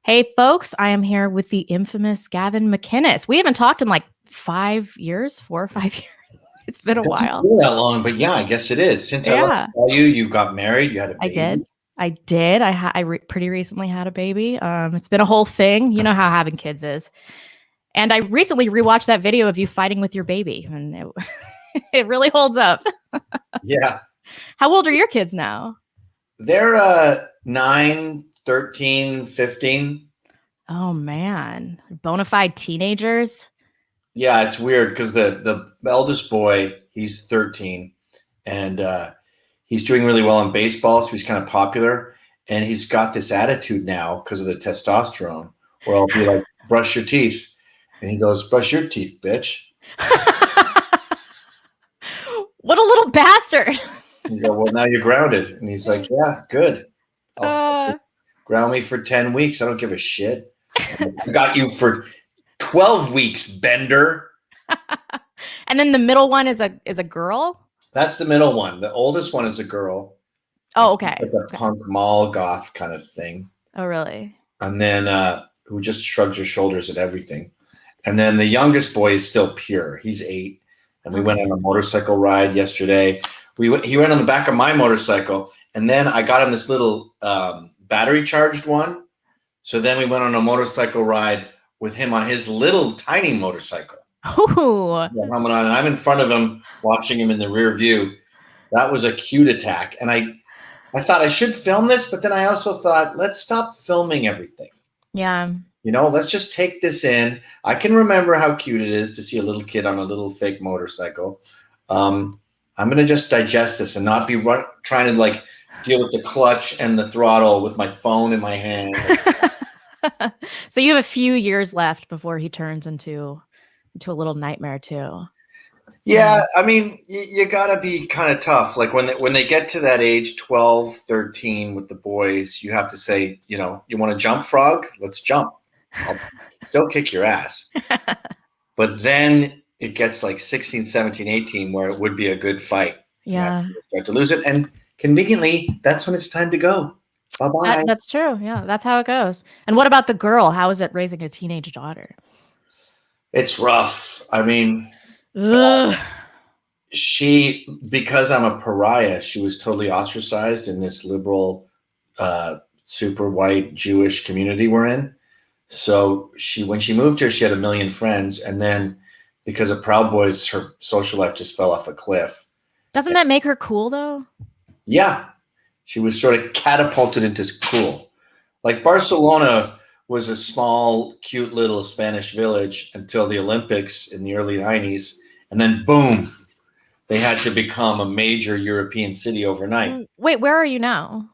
Hey, folks, I am here with the infamous Gavin McInnes. We haven't talked in like 5 years, 4 or 5 years. It's been a It doesn't while. feel that long, but yeah, I guess it is. Since I last Yeah, saw you, you got married, you had a I baby. did. I did. Pretty recently had a baby. It's been a whole thing. You know how having kids is. And I recently rewatched that video of you fighting with your baby, and it really holds up. Yeah. How old are your kids now? They're 9, 13, 15. Oh man, bona fide teenagers. Yeah, it's weird because the eldest boy, he's 13, and he's doing really well in baseball, so he's kind of popular. And he's got this attitude now because of the testosterone, where I'll be like, brush your teeth. And he goes, brush your teeth, bitch. What a little bastard. And you go, well, now you're grounded. And he's like, yeah, good. I'll Uh, ground me for 10 weeks. I don't give a shit. I got you for 12 weeks, Bender. and then the middle one is a girl. That's the middle one. The oldest one is a girl. Oh, It's okay. like a Okay. punk mall goth kind of thing. Oh, really? And then who just shrugs her shoulders at everything. And then the youngest boy is still pure. He's 8. And we went Okay. on a motorcycle ride yesterday. He went on the back of my motorcycle. And then I got him this little battery charged one. So then we went on a motorcycle ride with him on his little tiny motorcycle. Ooh. And I'm in front of him, watching him in the rear view. That was a cute attack. And I thought I should film this, but then I also thought, let's stop filming everything. Yeah. Let's just take this in. I can remember how cute it is to see a little kid on a little fake motorcycle. I'm going to just digest this and not be trying to like deal with the clutch and the throttle with my phone in my hand. So you have a few years left before he turns into a little nightmare too. Yeah, I mean, you got to be kind of tough. Like when they get to that age, 12, 13 with the boys, you have to say, you want to jump, frog? Let's jump. I'll still kick your ass. But then it gets like 16, 17, 18 where it would be a good fight. Yeah. You start to lose it. And conveniently, that's when it's time to go. Bye-bye. That's true. Yeah, that's how it goes. And what about the girl? How is it raising a teenage daughter? It's rough. I mean, Ugh. because I'm a pariah, she was totally ostracized in this liberal, super white Jewish community we're in. So when she moved here, she had a million friends. And then because of Proud Boys, her social life just fell off a cliff. Doesn't that make her cool though? Yeah. She was sort of catapulted into cool. Like Barcelona was a small, cute little Spanish village until the Olympics in the early 90s. And then boom, they had to become a major European city overnight. Wait, where are you now?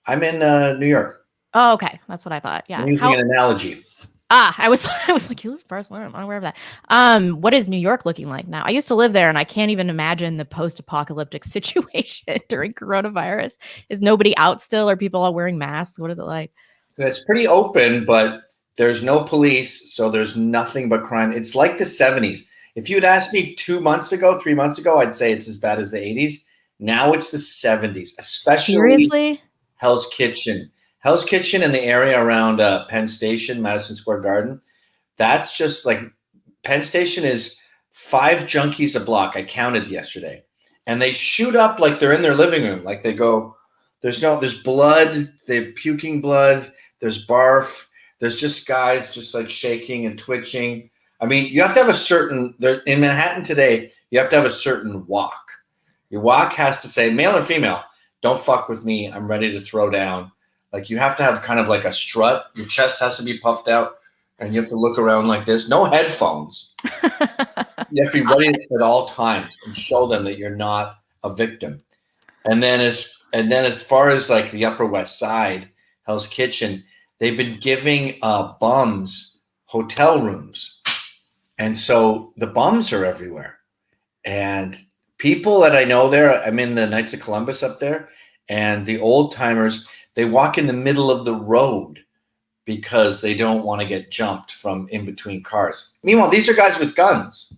I'm in New York. Oh, okay. That's what I thought. Yeah. I'm using an analogy. I was like, you live in Barcelona. I'm unaware of that. What is New York looking like now? I used to live there and I can't even imagine the post-apocalyptic situation during coronavirus. Is nobody out still? Are people all wearing masks? What is it like? It's pretty open, but there's no police, so there's nothing but crime. It's like the 70s. If you'd asked me 2 months ago, 3 months ago, I'd say it's as bad as the 80s. Now it's the 70s, especially Seriously? Hell's Kitchen. Hell's Kitchen in the area around Penn Station, Madison Square Garden. That's just like Penn Station is 5 junkies a block. I counted yesterday. And they shoot up like they're in their living room. Like they go, there's blood, they're puking blood, there's barf, there's just guys just like shaking and twitching. I mean, you have to have in Manhattan today, you have to have a certain walk. Your walk has to say, male or female, don't fuck with me. I'm ready to throw down. Like you have to have kind of like a strut. Your chest has to be puffed out and you have to look around like this. No headphones. You have to be ready at all times and show them that you're not a victim. And then as far as like the Upper West Side, Hell's Kitchen, they've been giving bums hotel rooms. And so the bums are everywhere. And people that I know there, I'm in the Knights of Columbus up there, and the old timers, they walk in the middle of the road because they don't want to get jumped from in between cars. Meanwhile, these are guys with guns.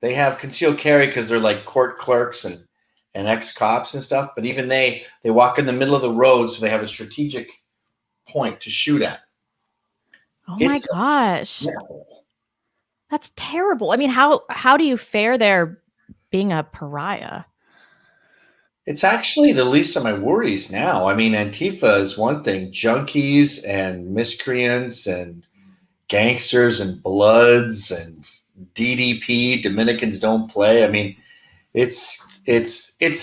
They have concealed carry because they're like court clerks and ex-cops and stuff. But even they walk in the middle of the road, so they have a strategic point to shoot at. Oh my It's gosh. yeah. That's terrible. I mean, how do you fare there being a pariah? It's actually the least of my worries now. I mean, Antifa is one thing, junkies and miscreants and gangsters and bloods and DDP, Dominicans don't play. I mean, it's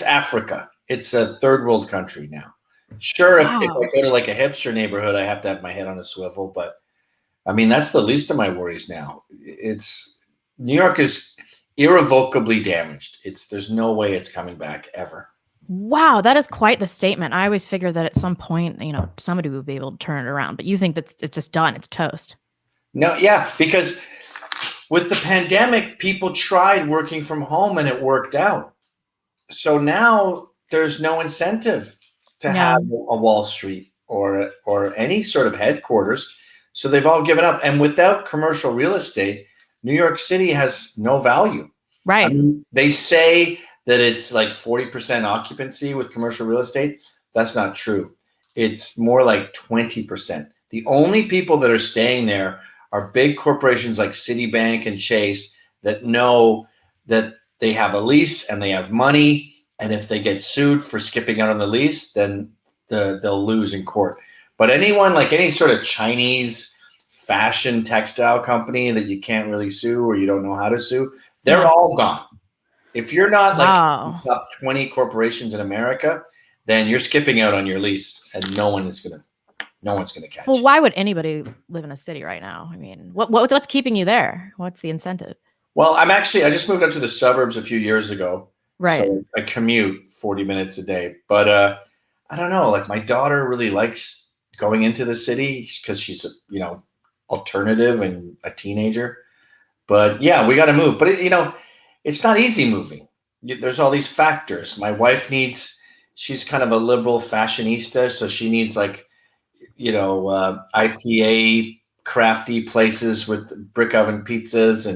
Africa. It's a third world country now. Sure, if I Wow. go to like a hipster neighborhood, I have to have my head on a swivel, but I mean that's the least of my worries now. It's New York is irrevocably damaged. There's no way it's coming back ever. Wow, that is quite the statement. I always figured that at some point, somebody would be able to turn it around, but you think that it's just done, it's toast. No, yeah, because with the pandemic, people tried working from home and it worked out. So now there's no incentive to Yeah. have a Wall Street or any sort of headquarters. So they've all given up. And without commercial real estate, New York City has no value. I Right. mean, they say that it's like 40% occupancy with commercial real estate. That's not true. It's more like 20%. The only people that are staying there are big corporations like Citibank and Chase that know that they have a lease and they have money. And if they get sued for skipping out on the lease, then they'll lose in court. But anyone like any sort of Chinese fashion textile company that you can't really sue or you don't know how to sue, they're all gone. If you're not like Wow. top 20 corporations in America, then you're skipping out on your lease and no one's gonna catch Well, you. why would anybody live in a city right now? I mean, what's keeping you there? What's the incentive? Well, I just moved up to the suburbs a few years ago. Right. So I commute 40 minutes a day. But I don't know, like my daughter really likes going into the city because she's, alternative and a teenager. But yeah, we got to move. But it's not easy moving. There's all these factors. My wife she's kind of a liberal fashionista, so she needs like, IPA crafty places with brick oven pizzas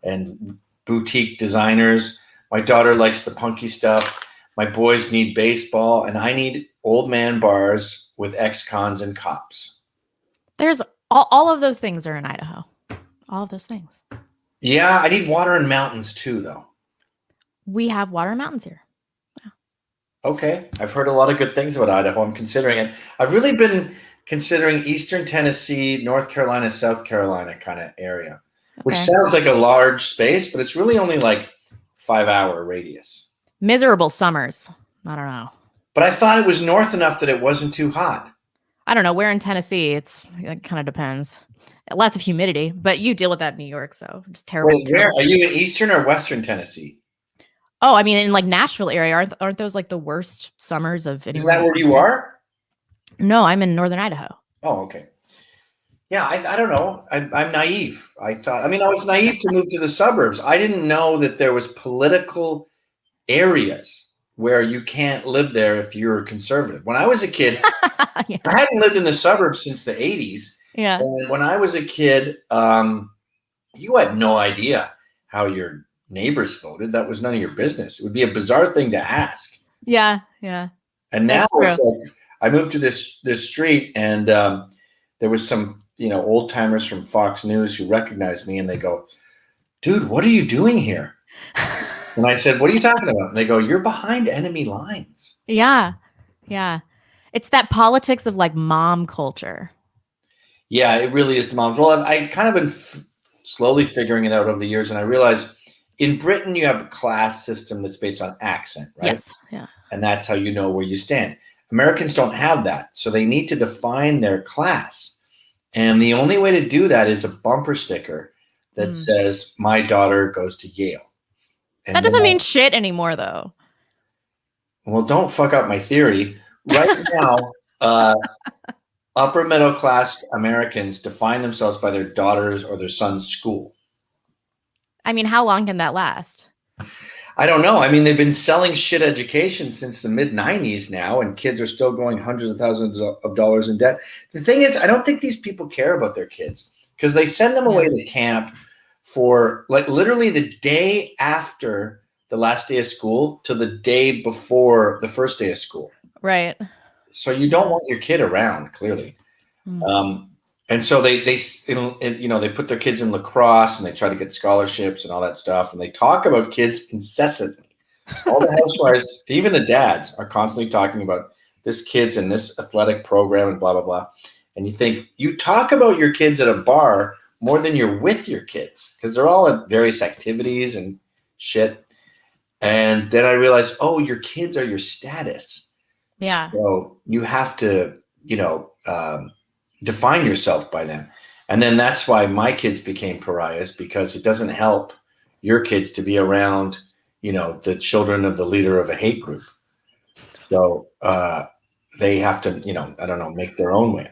and boutique designers. My daughter likes the punky stuff. My boys need baseball, and I need old man bars with ex-cons and cops. There's all of those things are in Idaho. All of those things. Yeah, I need water and mountains too, though. We have water and mountains here. Okay, I've heard a lot of good things about Idaho. I'm considering it. I've really been considering Eastern Tennessee, North Carolina, South Carolina kind of area, which sounds like a large space, but it's really only like 5-hour radius. Miserable summers. I don't know. But I thought it was north enough that it wasn't too hot. I don't know. We're in Tennessee. It kind of depends. Lots of humidity, but you deal with that in New York, so just terrible. Wait, where are you in Eastern or Western Tennessee? Oh, I mean, in like Nashville area, aren't those like the worst summers of anywhere? Is that where you are? No, I'm in northern Idaho. Oh, okay. Yeah, I don't know. I'm naive. I was naive to move to the suburbs. I didn't know that there was political areas where you can't live there if you're conservative. When I was a kid, Yeah. I hadn't lived in the suburbs since the 80s. Yeah. And when I was a kid, you had no idea how your neighbors voted. That was none of your business. It would be a bizarre thing to ask. Yeah. Yeah. And now it's like I moved to this street, and there was some old timers from Fox News who recognized me, and they go, "Dude, what are you doing here?" And I said, "What are you talking about?" And they go, "You're behind enemy lines." Yeah. Yeah. It's that politics of like mom culture. Yeah, it really is the mom. Well, I kind of been slowly figuring it out over the years, and I realized in Britain you have a class system that's based on accent, right? Yes. Yeah. And that's how you know where you stand. Americans don't have that, so they need to define their class. And the only way to do that is a bumper sticker that says, "My daughter goes to Yale." And that doesn't mean shit anymore, though. Well, don't fuck up my theory. Right now, upper middle class Americans define themselves by their daughter's or their son's school. I mean, how long can that last? I don't know. I mean, they've been selling shit education since the mid-90s now, and kids are still going hundreds of thousands of dollars in debt. The thing is, I don't think these people care about their kids because they send them away to camp for like literally the day after the last day of school to the day before the first day of school. Right. So you don't want your kid around, clearly. And so they they put their kids in lacrosse and they try to get scholarships and all that stuff. And they talk about kids incessantly. All the housewives, even the dads, are constantly talking about this kid's in this athletic program and blah, blah, blah. And you think, you talk about your kids at a bar more than you're with your kids because they're all at various activities and shit. And then I realized, oh, your kids are your status. Yeah. So you have to, define yourself by them. And then that's why my kids became pariahs, because it doesn't help your kids to be around, the children of the leader of a hate group. So they have to, I don't know, make their own way.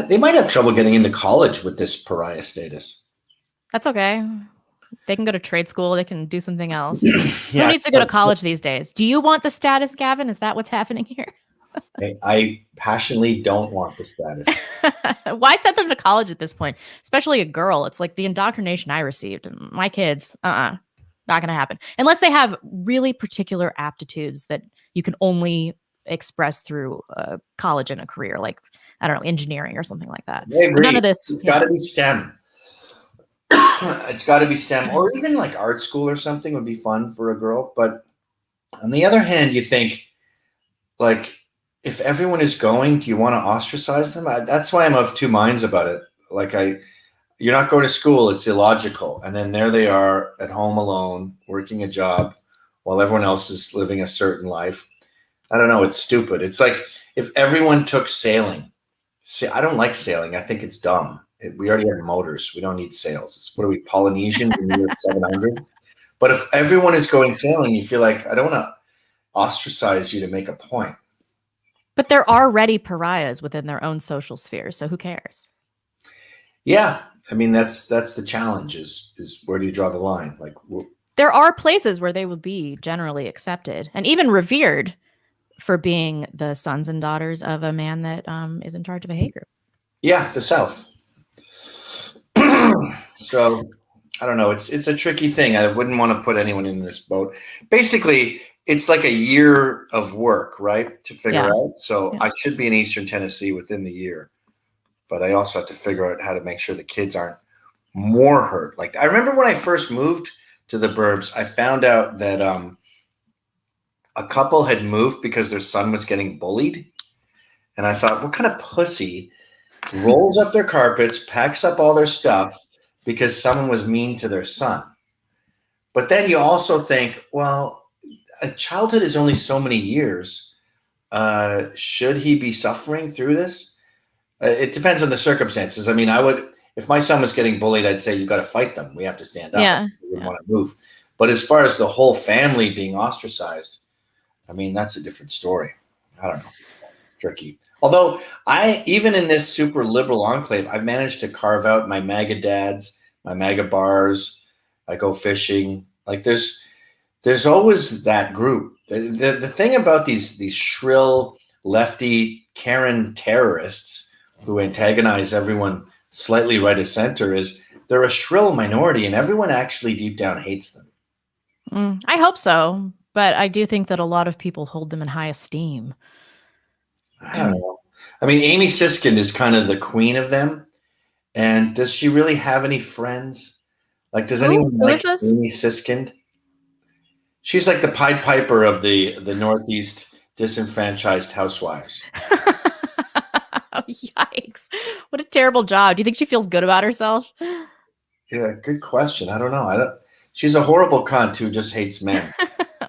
They might have trouble getting into college with this pariah status. That's okay. They can go to trade school. They can do something else. Yeah, Who needs to go to college these days? Do you want the status, Gavin? Is that what's happening here? I passionately don't want the status. Why send them to college at this point? Especially a girl. It's like the indoctrination I received. My kids, not going to happen. Unless they have really particular aptitudes that you can only express through college and a career, like, I don't know, engineering or something like that. I agree. None of this. It's got to be STEM. It's got to be STEM, or even like art school or something would be fun for a girl. But on the other hand, you think, like, if everyone is going, do you want to ostracize them? That's why I'm of two minds about it. Like, you're not going to school. It's illogical. And then there they are at home alone, working a job while everyone else is living a certain life. I don't know. It's stupid. It's like if everyone took sailing. See, I don't like sailing. I think it's dumb. We already have motors. We don't need sails. What are we, Polynesians in the year 700? But if everyone is going sailing, you feel like, I don't want to ostracize you to make a point. But there are already pariahs within their own social sphere. So who cares? Yeah. I mean, that's the challenge is where do you draw the line? Like, there are places where they will be generally accepted and even revered for being the sons and daughters of a man that is in charge of a hate group. Yeah, the South. So I don't know. It's a tricky thing. I wouldn't want to put anyone in this boat. Basically, it's like a year of work, right, to figure out. So I should be in Eastern Tennessee within the year, but I also have to figure out how to make sure the kids aren't more hurt. Like, I remember when I first moved to the burbs, I found out that a couple had moved because their son was getting bullied. And I thought, what kind of pussy rolls up their carpets, packs up all their stuff because someone was mean to their son? But then you also think, well, a childhood is only so many years. Should he be suffering through this? It depends on the circumstances. I mean, if my son was getting bullied, I'd say, you got to fight them. We have to stand up. Yeah. We wouldn't want to move. But as far as the whole family being ostracized, I mean, that's a different story. I don't know. Tricky. Although even in this super liberal enclave, I've managed to carve out my MAGA dads, my MAGA bars. I go fishing. Like, there's always that group. The thing about these shrill lefty Karen terrorists who antagonize everyone slightly right of center is they're a shrill minority, and everyone actually deep down hates them. I hope so, but I do think that a lot of people hold them in high esteem. I don't know. I mean, Amy Siskind is kind of the queen of them. And does she really have any friends? Like, does anyone like Amy Siskind? She's like the Pied Piper of the Northeast disenfranchised housewives. Oh, yikes. What a terrible job. Do you think she feels good about herself? Yeah, good question. I don't know. She's a horrible cunt who just hates men.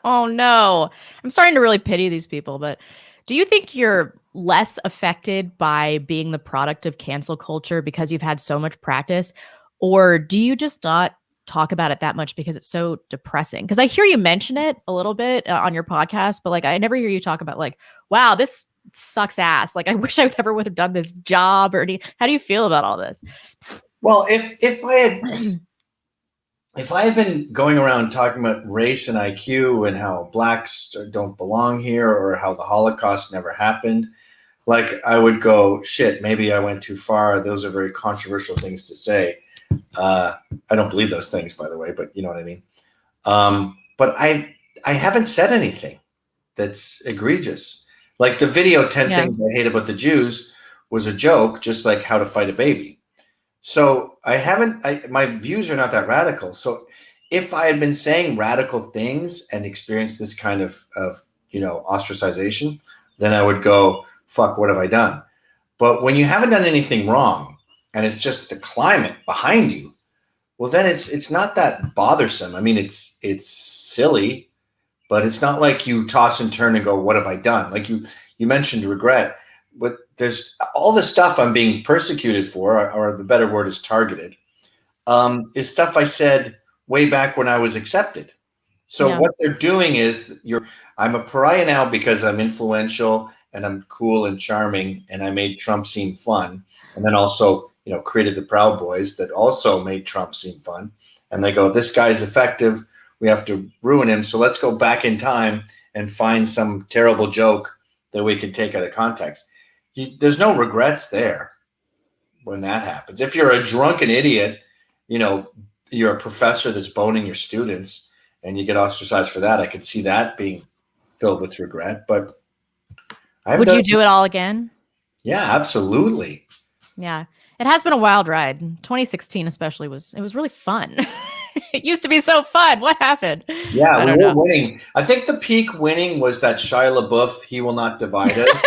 Oh, no. I'm starting to really pity these people, but do you think you're less affected by being the product of cancel culture because you've had so much practice? Or do you just not talk about it that much because it's so depressing? Because I hear you mention it a little bit on your podcast, but like I never hear you talk about like, wow, this sucks ass. Like, I wish I would have done this job or any. How do you feel about all this? Well, if I had been going around talking about race and IQ and how blacks don't belong here or how the Holocaust never happened, like, I would go, shit, maybe I went too far. Those are very controversial things to say. I don't believe those things, by the way, but you know what I mean. But I haven't said anything that's egregious. Like the video 10 Things I Hate About the Jews was a joke, just like How to Fight a Baby. So my views are not that radical. So if I had been saying radical things and experienced this kind of ostracization, then I would go, fuck, what have I done? But when you haven't done anything wrong and it's just the climate behind you, well, then it's not that bothersome. I mean, it's silly, but it's not like you toss and turn and go, what have I done? Like you mentioned regret, but there's all the stuff I'm being persecuted for, or the better word is targeted, is stuff I said way back when I was accepted. So what they're doing is I'm a pariah now because I'm influential and I'm cool and charming and I made Trump seem fun. And then also, created the Proud Boys that also made Trump seem fun. And they go, this guy's effective. We have to ruin him. So let's go back in time and find some terrible joke that we can take out of context. There's no regrets there when that happens. If you're a drunken idiot, you're a professor that's boning your students and you get ostracized for that, I could see that being filled with regret. But would you do it all again? Yeah, absolutely. Yeah. It has been a wild ride. 2016 especially was really fun. It used to be so fun. What happened? Yeah, we were winning. I think the peak winning was that Shia LaBeouf, He Will Not Divide Us.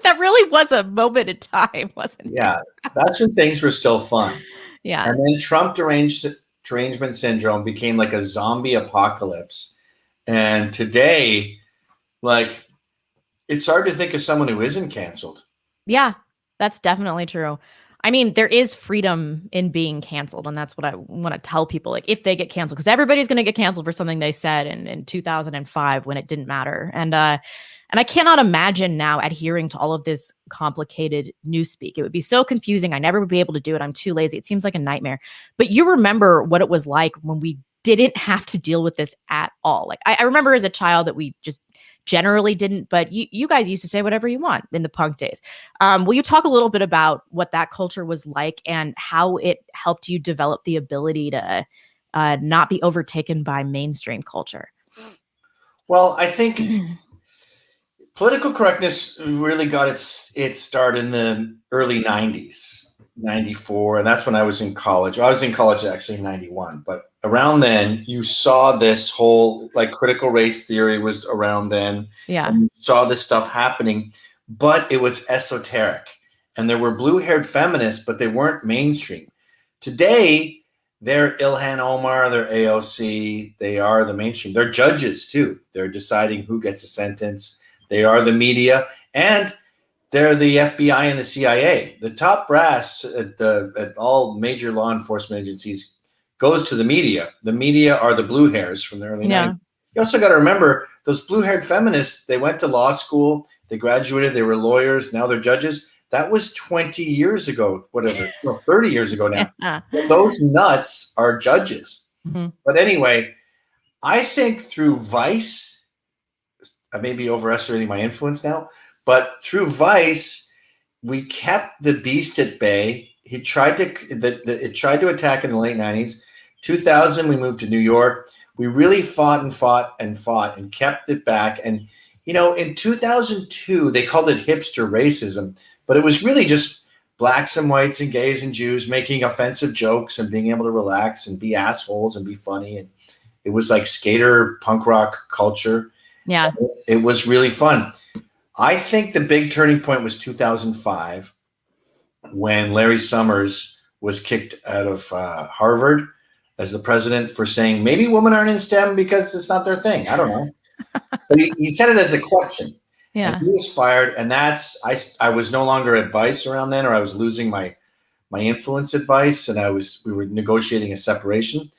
That really was a moment in time, wasn't it? Yeah, that's when things were still fun. Yeah. And then Trump derangement syndrome became like a zombie apocalypse. And today, like, it's hard to think of someone who isn't canceled. Yeah, that's definitely true. I mean, there is freedom in being canceled, and that's what I want to tell people. Like, if they get canceled, because everybody's going to get canceled for something they said in 2005 when it didn't matter. And I cannot imagine now adhering to all of this complicated newspeak. It would be so confusing. I never would be able to do it. I'm too lazy. It seems like a nightmare. But you remember what it was like when we didn't have to deal with this at all. Like, I remember as a child that we just generally didn't, but you guys used to say whatever you want in the punk days. Will you talk a little bit about what that culture was like and how it helped you develop the ability to not be overtaken by mainstream culture? Well, I think political correctness really got its start in the early 90s, 94, and that's when I was in college. I was in college actually in 91, but around then you saw this whole, like, critical race theory was around then. Yeah. And you saw this stuff happening, but it was esoteric. And there were blue-haired feminists, but they weren't mainstream. Today, they're Ilhan Omar, they're AOC, they are the mainstream. They're judges too. They're deciding who gets a sentence. They are the media, and they're the FBI and the CIA. The top brass at all major law enforcement agencies goes to the media. The media are the blue hairs from the early 90s. You also got to remember those blue-haired feminists, they went to law school, they graduated, they were lawyers, now they're judges. That was 20 years ago, whatever, 30 years ago now. Yeah. Those nuts are judges. Mm-hmm. But anyway, I think through Vice, I may be overestimating my influence now, but through Vice, we kept the beast at bay. It tried to attack in the late 90s. 2000, we moved to New York. We really fought and kept it back. And, in 2002, they called it hipster racism, but it was really just blacks and whites and gays and Jews making offensive jokes and being able to relax and be assholes and be funny. And it was like skater punk rock culture. Yeah. It was really fun. I think the big turning point was 2005 when Larry Summers was kicked out of Harvard as the president for saying maybe women aren't in STEM because it's not their thing. I don't know. But he said it as a question. Yeah. And he was fired. And I was no longer at Vice around then, or I was losing my influence at Vice, and we were negotiating a separation.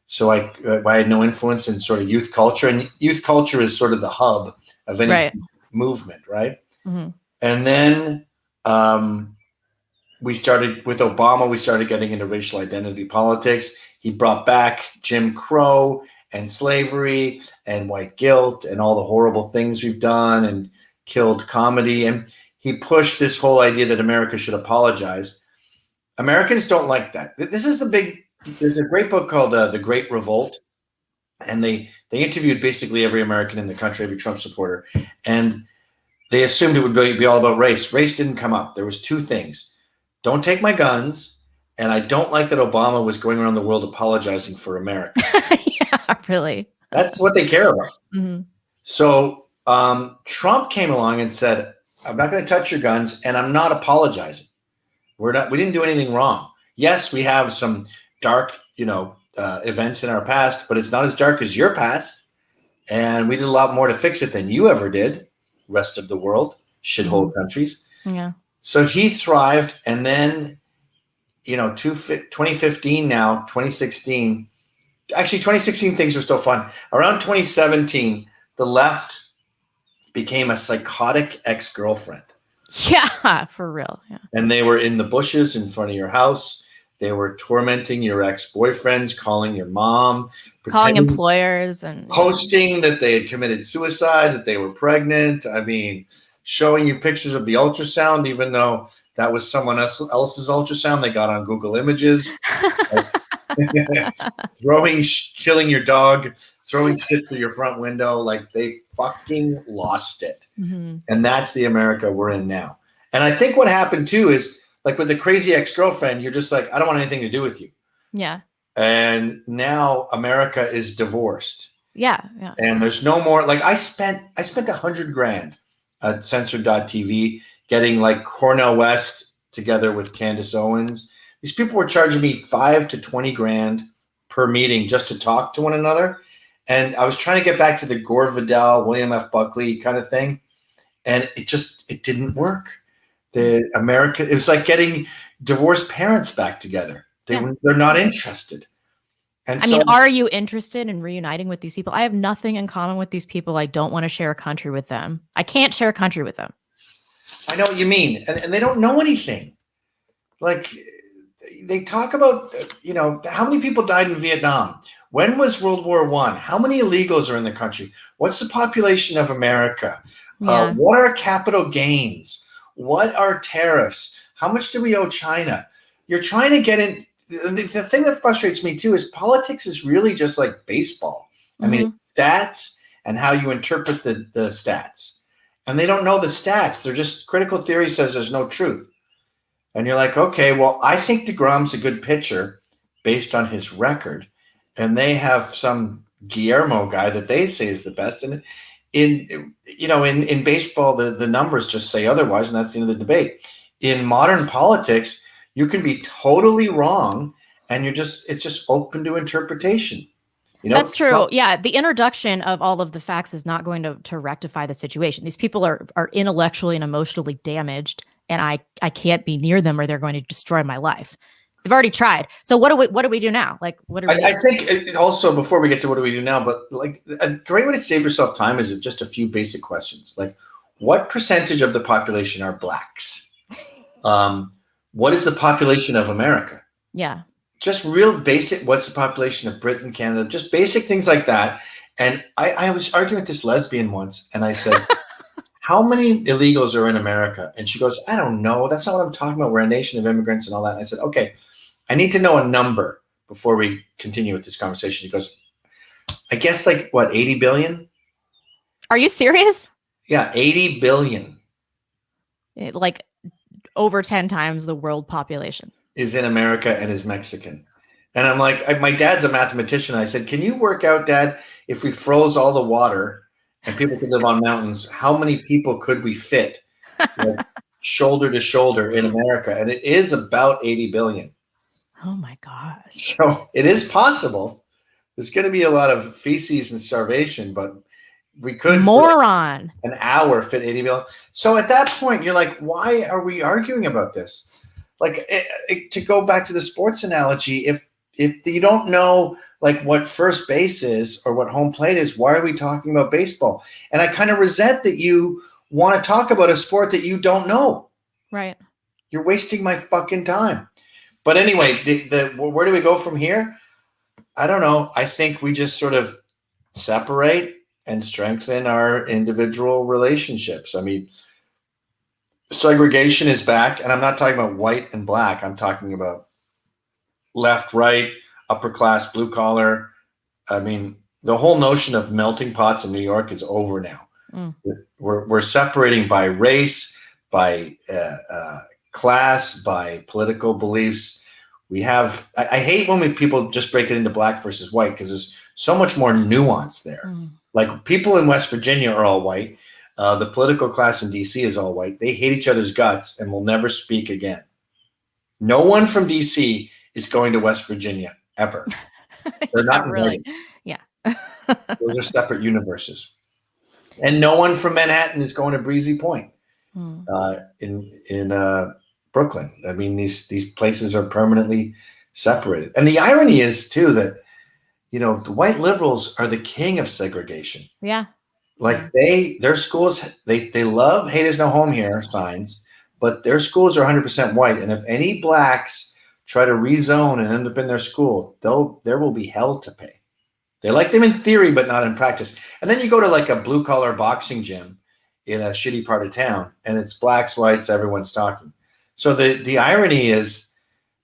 So I had no influence in sort of youth culture, and youth culture is sort of the hub of any movement, right? Mm-hmm. And then we started with Obama. We started getting into racial identity politics. He brought back Jim Crow and slavery and white guilt and all the horrible things we've done, and killed comedy. And he pushed this whole idea that America should apologize. Americans don't like that. This is there's a great book called The Great Revolt. And they interviewed basically every American in the country, every Trump supporter. And they assumed it would be all about race. Race didn't come up. There was two things. Don't take my guns, and I don't like that Obama was going around the world apologizing for America. Yeah, really. That's what they care about. Mm-hmm. So Trump came along and said, I'm not going to touch your guns, and I'm not apologizing. We didn't do anything wrong. Yes, we have some dark, events in our past, but it's not as dark as your past. And we did a lot more to fix it than you ever did. Rest of the world, shithole countries. Yeah. So he thrived. And then, 2015 now, 2016, actually 2016 things were still fun. Around 2017, the left became a psychotic ex-girlfriend. Yeah, for real. Yeah. And they were in the bushes in front of your house. They were tormenting your ex-boyfriends, calling your mom, Calling employers and posting that they had committed suicide, that they were pregnant. I mean, showing you pictures of the ultrasound, even though that was someone else's ultrasound they got on Google Images. Killing your dog, throwing shit through your front window. Like, they fucking lost it. Mm-hmm. And that's the America we're in now. And I think what happened too is, like, with the crazy ex-girlfriend, you're just like, I don't want anything to do with you. Yeah. And now America is divorced. Yeah. Yeah. And there's no more, like, I spent $100,000 at censored.tv getting like Cornel West together with Candace Owens. These people were charging me $5 to $20,000 per meeting just to talk to one another. And I was trying to get back to the Gore Vidal, William F. Buckley kind of thing. And it didn't work. It was like getting divorced parents back together. They're not interested. And I mean, are you interested in reuniting with these people? I have nothing in common with these people. I don't want to share a country with them. I can't share a country with them. I know what you mean. And they don't know anything. Like, they talk about, how many people died in Vietnam? When was World War I? How many illegals are in the country? What's the population of America? Yeah. What are capital gains? What are tariffs? How much do we owe China? You're trying to get in. The thing that frustrates me too is politics is really just like baseball. I mean, stats and how you interpret the stats. And they don't know the stats. They're just, critical theory says there's no truth. And you're like, okay, well, I think DeGrom's a good pitcher based on his record. And they have some Guillermo guy that they say is the best. And in baseball, the numbers just say otherwise, and that's the end of the debate. In modern politics, you can be totally wrong, and it's just open to interpretation. That's true. Yeah, the introduction of all of the facts is not going to rectify the situation. These people are intellectually and emotionally damaged, and I can't be near them, or they're going to destroy my life. They've already tried. So what do we do now? Like, what do we? I think also, before we get to what do we do now, but like, a great way to save yourself time is just a few basic questions. Like, what percentage of the population are blacks? What is the population of America? Yeah. Just real basic. What's the population of Britain, Canada? Just basic things like that. And I was arguing with this lesbian once, and I said, how many illegals are in America? And she goes, I don't know. That's not what I'm talking about. We're a nation of immigrants and all that. And I said, okay, I need to know a number before we continue with this conversation. She goes, I guess 80 billion? Are you serious? Yeah, 80 billion. Like over 10 times the world population is in America and is Mexican. And I'm like, my dad's a mathematician. I said, can you work out, Dad, if we froze all the water and people could live on mountains, how many people could we fit shoulder to shoulder in America? And it is about 80 billion. Oh my gosh. So it is possible. There's going to be a lot of feces and starvation, but we could an hour fit 80 billion. So at that point, you're like, why are we arguing about this? Like, to go back to the sports analogy, if you don't know what first base is or what home plate is, why are we talking about baseball? And I kind of resent that you want to talk about a sport that you don't know. Right. You're wasting my fucking time. But anyway, where do we go from here? I don't know. I think we just sort of separate and strengthen our individual relationships. I mean, segregation is back, and I'm not talking about white and black. I'm talking about left, right, upper class, blue collar. I mean, the whole notion of melting pots in New York is over now. Mm. We're separating by race, by class, by political beliefs. I hate when people just break it into black versus white, because there's so much more nuance there. Mm. Like, people in West Virginia are all white. The political class in DC is all white. They hate each other's guts and will never speak again. No one from DC is going to West Virginia ever. They're Yeah, not really. invited. Yeah. Those are separate universes. And no one from Manhattan is going to Breezy Point Mm. in Brooklyn. I mean, these places are permanently separated. And the irony is, too, that, the white liberals are the king of segregation. Yeah. Like, their schools, they love "hate is no home here" signs, but their schools are 100% white. And if any blacks try to rezone and end up in their school, there will be hell to pay. They like them in theory, but not in practice. And then you go to like a blue collar boxing gym in a shitty part of town, and it's blacks, whites, everyone's talking. So the irony is,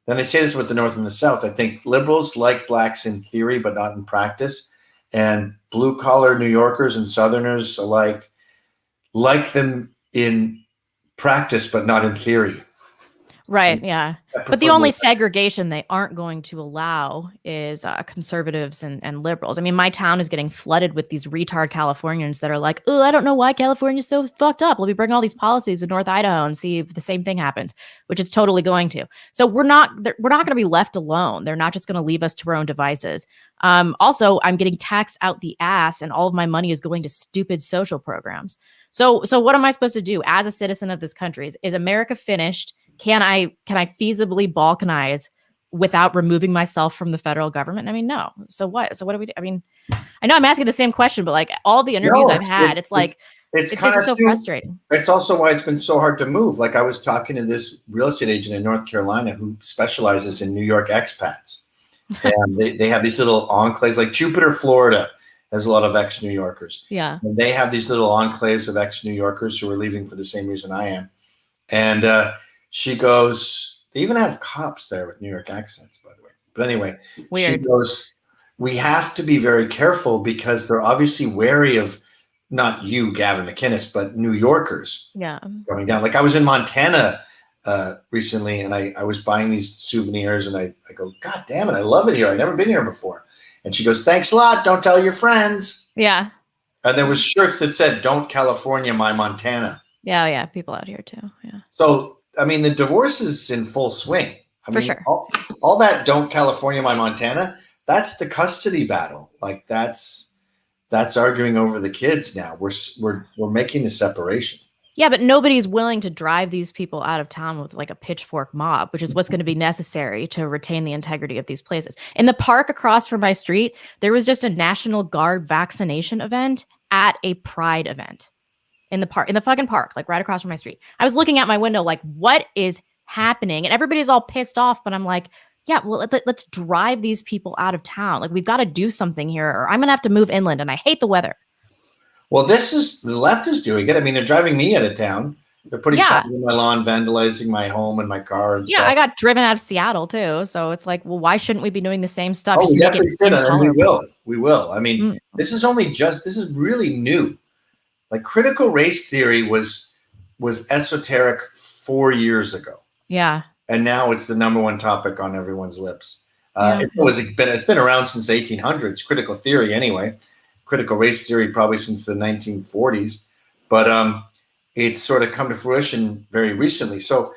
and they say this with the North and the South, I think liberals like blacks in theory, but not in practice. And blue collar New Yorkers and Southerners alike like them in practice, but not in theory. Right. Yeah. But the prefer only more- segregation they aren't going to allow is conservatives and liberals. I mean, my town is getting flooded with these retard Californians that are like, oh, I don't know why California's so fucked up. Let me bring all these policies to North Idaho and see if the same thing happens, which it's totally going to. So we're not going to be left alone. They're not just going to leave us to our own devices. Also, I'm getting taxed out the ass, and all of my money is going to stupid social programs. So what am I supposed to do as a citizen of this country? Is America finished? Can I feasibly balkanize without removing myself from the federal government? I mean, no. So what? So what do we do? I mean, I know I'm asking the same question, but like all the interviews I've had, it's like it's this kind is of so frustrating. It's also why it's been so hard to move. Like, I was talking to this real estate agent in North Carolina who specializes in New York expats. And they have these little enclaves, like Jupiter, Florida has a lot of ex-New Yorkers. Yeah. And they have these little enclaves of ex-New Yorkers who are leaving for the same reason I am. And she goes, they even have cops there with New York accents, by the way. But anyway, Weird. She goes, we have to be very careful because they're obviously wary of not you, Gavin McInnes, but New Yorkers coming down. Like, I was in Montana recently, and I was buying these souvenirs, and I go, God damn it, I love it here. I've never been here before. And she goes, thanks a lot. Don't tell your friends. Yeah. And there was shirts that said, don't California my Montana. Yeah. People out here too. Yeah. So, I mean, the divorce is in full swing. I mean, sure. all that "don't California my Montana," that's the custody battle. Like, that's arguing over the kids now. We're making the separation. Yeah, but nobody's willing to drive these people out of town with like a pitchfork mob, which is what's going to be necessary to retain the integrity of these places. In the park across from my street, there was just a National Guard vaccination event at a Pride event. In the fucking park, like right across from my street. I was looking out my window like, what is happening? And everybody's all pissed off, but I'm like, yeah, well, let's drive these people out of town. Like, we've got to do something here, or I'm going to have to move inland, and I hate the weather. Well, the left is doing it. I mean, they're driving me out of town. They're putting something in my lawn, vandalizing my home and my car and stuff. I got driven out of Seattle too. So it's like, well, why shouldn't we be doing the same stuff? Oh, we definitely should, and we will. We will. I mean, this is really new. Like, critical race theory was esoteric 4 years ago. Yeah. And now it's the number one topic on everyone's lips. It's been around since the 1800s, critical theory anyway. Critical race theory probably since the 1940s. But it's sort of come to fruition very recently. So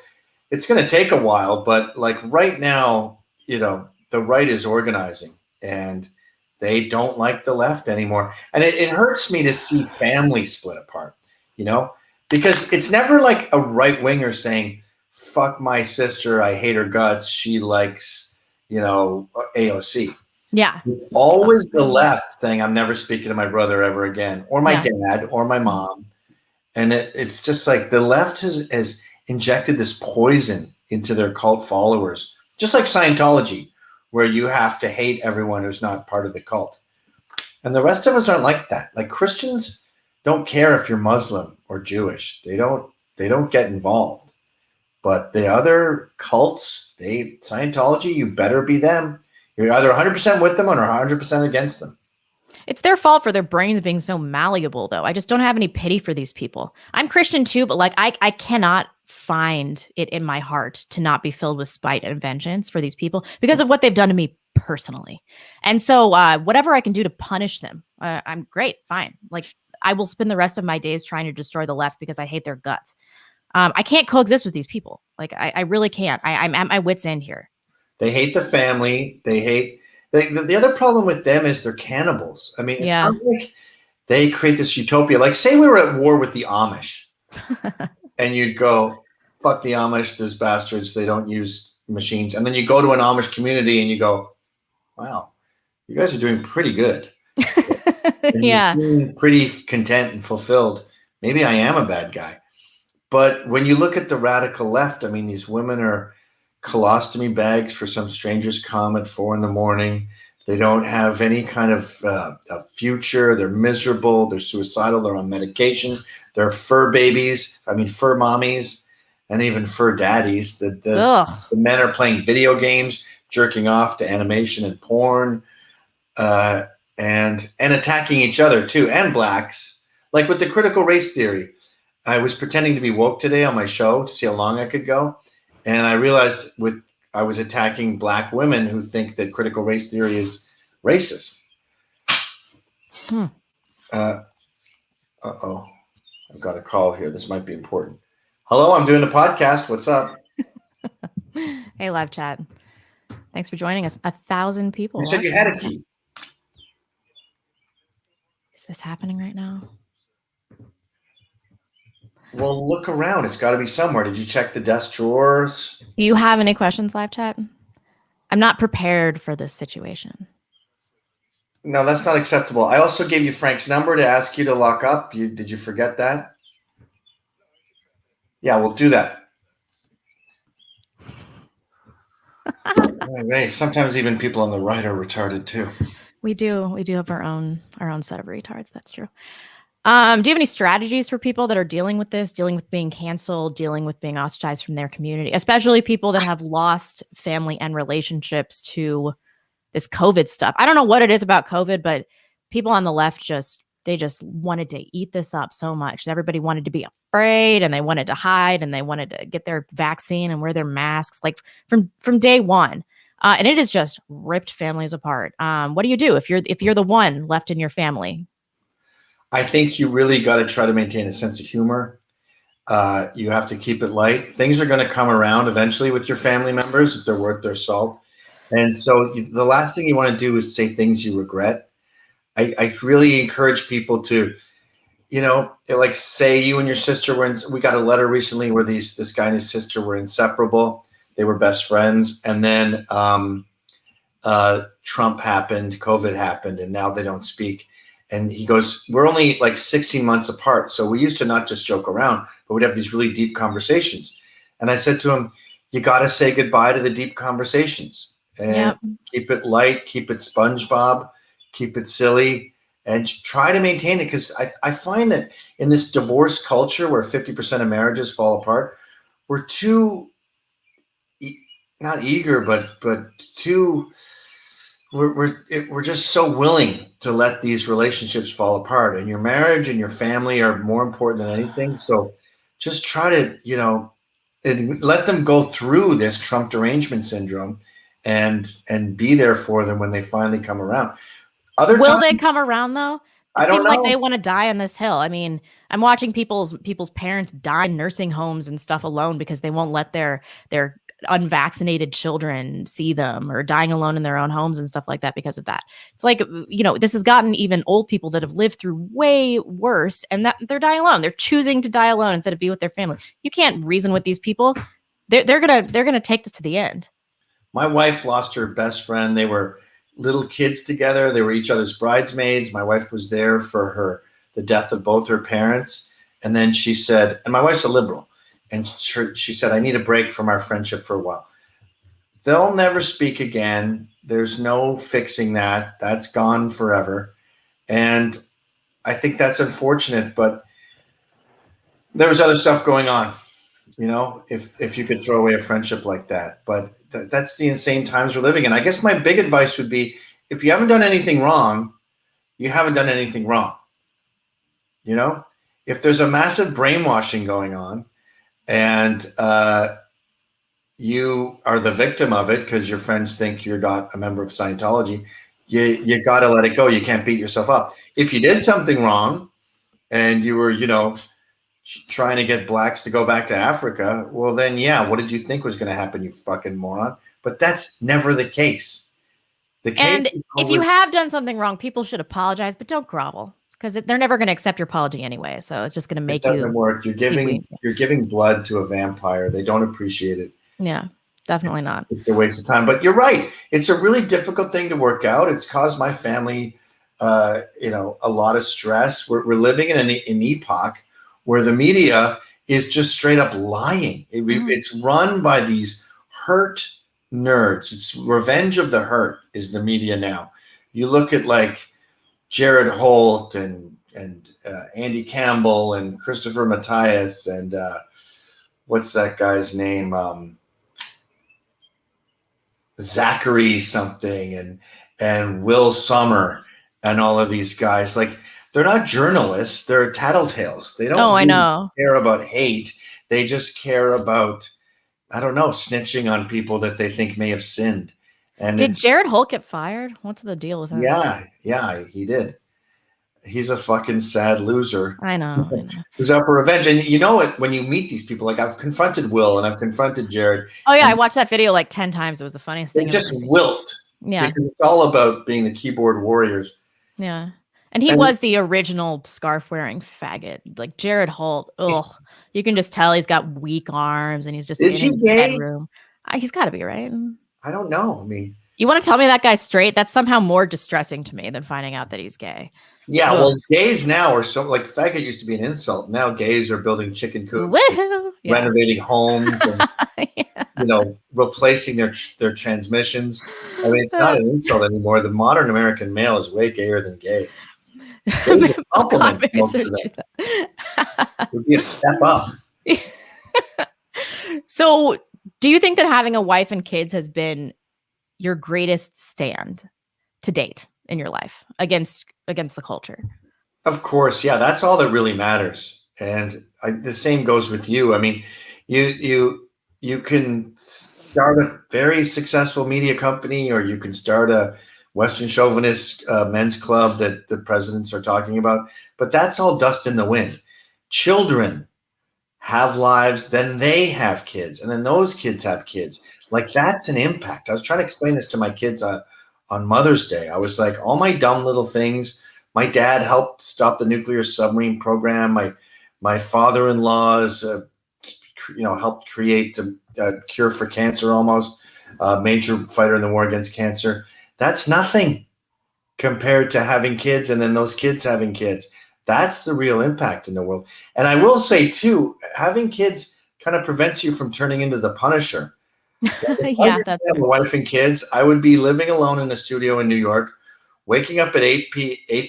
it's going to take a while. But like right now, the right is organizing, and they don't like the left anymore. And it hurts me to see families split apart, because it's never like a right winger saying, fuck my sister, I hate her guts, she likes, AOC. Yeah. It's always the left saying, I'm never speaking to my brother ever again, or my dad, or my mom. And it's just like the left has injected this poison into their cult followers, just like Scientology, where you have to hate everyone who's not part of the cult. And the rest of us aren't like that. Like, Christians don't care if you're Muslim or Jewish. They don't get involved. But the other cults, Scientology, you better be them. You're either 100% with them or 100% against them. It's their fault for their brains being so malleable, though. I just don't have any pity for these people. I'm Christian too, but like I cannot find it in my heart to not be filled with spite and vengeance for these people because of what they've done to me personally. And so, whatever I can do to punish them, I'm great, fine. Like I will spend the rest of my days trying to destroy the left because I hate their guts. I can't coexist with these people. Like I really can't. I'm at my wit's end here. They hate the family. They hate. The other problem with them is they're cannibals. I mean, it's Yeah. not like they create this utopia. Like, say we were at war with the Amish, and you'd go, "Fuck the Amish. Those bastards. They don't use machines." And then you go to an Amish community and you go, "Wow, you guys are doing pretty good." And you Yeah. seem pretty content and fulfilled. Maybe I am a bad guy. But when you look at the radical left, I mean, these women are colostomy bags for some strangers come at 4 a.m. They don't have any kind of a future. They're miserable. They're suicidal. They're on medication. They're fur babies. I mean, fur mommies and even fur daddies. The men are playing video games, jerking off to animation and porn, and attacking each other too, and blacks. Like with the critical race theory, I was pretending to be woke today on my show to see how long I could go. And I realized I was attacking black women who think that critical race theory is racist. Uh-oh. I've got a call here. This might be important. Hello, I'm doing a podcast. What's up? Hey, live chat. Thanks for joining us. 1,000 people. You said you had a key. Is this happening right now? Well, look around. It's got to be somewhere. Did you check the desk drawers? Do you have any questions, live chat? I'm not prepared for this situation. No, that's not acceptable. I also gave you Frank's number to ask you to lock up. Did you forget that? Yeah, we'll do that. Hey, sometimes even people on the right are retarded too. We do have our own set of retards. That's true. Do you have any strategies for people that are dealing with this, dealing with being canceled, dealing with being ostracized from their community, especially people that have lost family and relationships to this COVID stuff? I don't know what it is about COVID, but people on the left just wanted to eat this up so much. Everybody wanted to be afraid and they wanted to hide and they wanted to get their vaccine and wear their masks like from day one. And it has just ripped families apart. What do you do if you're the one left in your family? I think you really got to try to maintain a sense of humor. You have to keep it light. Things are going to come around eventually with your family members if they're worth their salt. And so the last thing you want to do is say things you regret. I really encourage people to, like say you and your sister we got a letter recently where this guy and his sister were inseparable. They were best friends. And then Trump happened, COVID happened, and now they don't speak. And he goes, we're only like 16 months apart. So we used to not just joke around, but we'd have these really deep conversations. And I said to him, you got to say goodbye to the deep conversations and keep it light, keep it SpongeBob, keep it silly, and try to maintain it. Because I find that in this divorce culture where 50% of marriages fall apart, we're too, not eager, but too, we're just so willing to let these relationships fall apart, and your marriage and your family are more important than anything. So just try to, and let them go through this Trump derangement syndrome and be there for them when they finally come around. Will they come around though? I don't know. Like they want to die on this hill. I mean, I'm watching people's parents die in nursing homes and stuff alone because they won't let their unvaccinated children see them, or dying alone in their own homes and stuff like that because of that. It's like, this has gotten even old people that have lived through way worse and that they're dying alone. They're choosing to die alone instead of be with their family. You can't reason with these people. They're gonna take this to the end. My wife lost her best friend. They were little kids together. They were each other's bridesmaids. My wife was there for the death of both her parents. And then she said, and my wife's a liberal, and she said, I need a break from our friendship for a while. They'll never speak again. There's no fixing that. That's gone forever. And I think that's unfortunate, but there was other stuff going on, if you could throw away a friendship like that. But that's the insane times we're living in. I guess my big advice would be, if you haven't done anything wrong, you haven't done anything wrong. You know, if there's a massive brainwashing going on and you are the victim of it because your friends think you're not a member of Scientology, you got to let it go. You can't beat yourself up. If you did something wrong and you were, trying to get blacks to go back to Africa, well, then, yeah, what did you think was going to happen, you fucking moron? But that's never the case. The case And is if you over. have done something wrong, people should apologize, but don't grovel because they're never going to accept your apology anyway. So it's just going to It make doesn't you work. be weak. You're giving blood to a vampire. They don't appreciate it. Yeah, definitely not. It's a waste of time. But you're right. It's a really difficult thing to work out. It's caused my family, a lot of stress. We're living in an epoch where the media is just straight up lying. It's run by these hurt nerds. It's revenge of the hurt is the media now. You look at like Jared Holt and Andy Campbell and Christopher Matthias and what's that guy's name? Zachary something and Will Summer and all of these guys. Like, they're not journalists, they're tattletales. They don't I really know. care about hate. They just care about, I don't know, snitching on people that they think may have sinned. And Did Jared Holt get fired? What's the deal with him? Yeah, he did. He's a fucking sad loser. I know. Who's out for revenge. And you know what? When you meet these people, like I've confronted Will and I've confronted Jared. Oh yeah, I watched that video like 10 times. It was the funniest thing. They just wilt. Yeah. Because it's all about being the keyboard warriors. Yeah. And he was the original scarf wearing faggot. Like Jared Holt. Ugh. You can just tell he's got weak arms and he's just in his bedroom. He's got to be, right? I don't know. I mean, you want to tell me that guy's straight? That's somehow more distressing to me than finding out that he's gay. Yeah, well, gays now are so, like, faggot used to be an insult. Now gays are building chicken coops, renovating homes, and replacing their transmissions. I mean, it's not an insult anymore. The modern American male is way gayer than gays. Gays are compliment most of them. It would be a step up. So, do you think that having a wife and kids has been your greatest stand to date in your life against the culture? Of course, yeah, that's all that really matters. And the same goes with you. I mean, you can start a very successful media company, or you can start a Western chauvinist men's club that the presidents are talking about, but that's all dust in the wind. Children have lives, then they have kids, and then those kids have kids. Like, that's an impact. I was trying to explain this to my kids on Mother's Day. I was like, all my dumb little things. My dad helped stop the nuclear submarine program. My father-in-law's, helped create a cure for cancer, almost a major fighter in the war against cancer. That's nothing compared to having kids and then those kids having kids. That's the real impact in the world. And I will say too, having kids kind of prevents you from turning into the Punisher. Yeah, that's a wife and kids. I would be living alone in the studio in New York, waking up at 8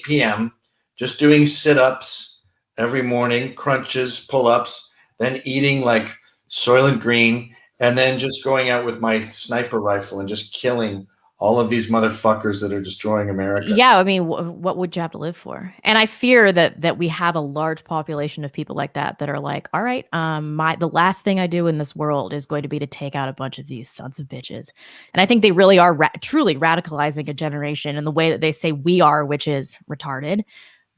p.m., just doing sit-ups every morning, crunches, pull-ups, then eating like Soylent Green, and then just going out with my sniper rifle and just killing all of these motherfuckers that are destroying America. Yeah, I mean, what would you have to live for? And I fear that we have a large population of people like that are like, all right, the last thing I do in this world is going to be to take out a bunch of these sons of bitches. And I think they really are truly radicalizing a generation in the way that they say we are, which is retarded.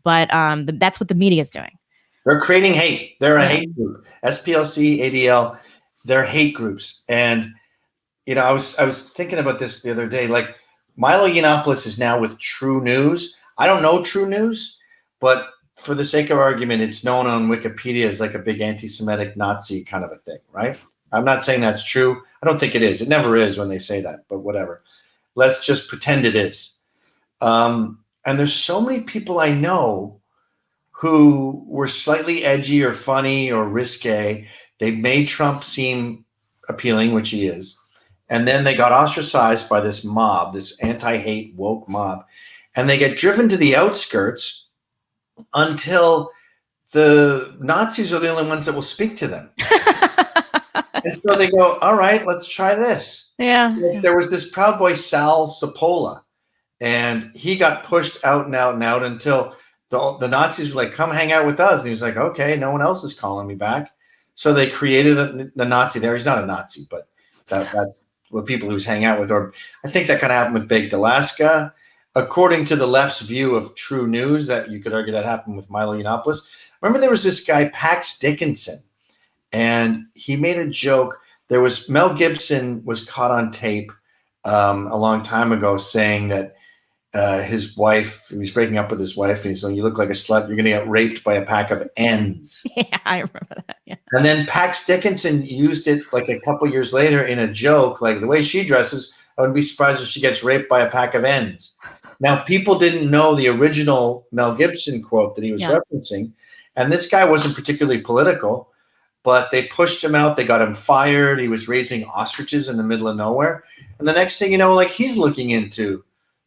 But that's what the media is doing. They're creating hate. They're a hate group. SPLC, ADL, they're hate groups. And I was thinking about this the other day. Like, Milo Yiannopoulos is now with True News. I don't know True News, but for the sake of argument, it's known on Wikipedia as like a big anti-Semitic Nazi kind of a thing, right? I'm not saying that's true. I don't think it is. It never is when they say that, but whatever. Let's just pretend it is. And there's so many people I know who were slightly edgy or funny or risque. They made Trump seem appealing, which he is. And then they got ostracized by this mob, this anti-hate woke mob. And they get driven to the outskirts until the Nazis are the only ones that will speak to them. And so they go, all right, let's try this. Yeah. There was this Proud Boy Sal Sapola. and he got pushed out and out and out until the Nazis were like, come hang out with us. And he was like, okay, no one else is calling me back. So they created a Nazi there. He's not a Nazi, but that's what people who's hang out with. Or I think that kind of happened with Baked Alaska. According to the left's view of true news, that you could argue that happened with Milo Yiannopoulos. Remember, there was this guy, Pax Dickinson, and he made a joke. There was Mel Gibson was caught on tape a long time ago saying that his wife, he was breaking up with his wife, and he's like, you look like a slut. You're going to get raped by a pack of ends. Yeah, I remember that. Yeah. And then Pax Dickinson used it like a couple years later in a joke, like the way she dresses, I wouldn't be surprised if she gets raped by a pack of ends. Now, people didn't know the original Mel Gibson quote that he was referencing. And this guy wasn't particularly political, but they pushed him out. They got him fired. He was raising ostriches in the middle of nowhere. And the next thing you know, like he's looking into,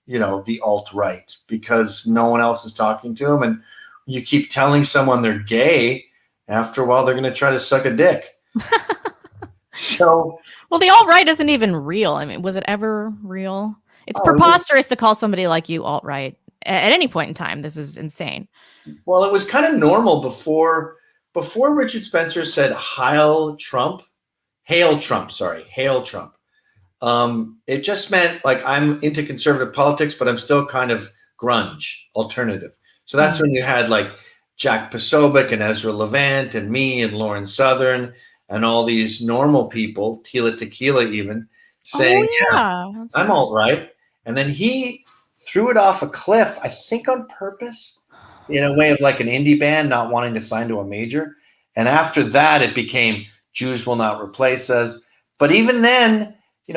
the alt-right because no one else is talking to him. And you keep telling someone they're gay, after a while, they're going to try to suck a dick. So, well, the alt-right isn't even real. I mean, was it ever real? It's preposterous to call somebody like you alt-right at any point in time. This is insane. Well, it was kind of normal before Richard Spencer said Hail Trump. It just meant like I'm into conservative politics, but I'm still kind of grunge, alternative. So that's when you had like Jack Posobiec and Ezra Levant and me and Lauren Southern and all these normal people, Tila Tequila even, saying, I'm alt-right. And then he threw it off a cliff, I think on purpose, in a way of like an indie band not wanting to sign to a major. And after that, it became Jews will not replace us. But even then,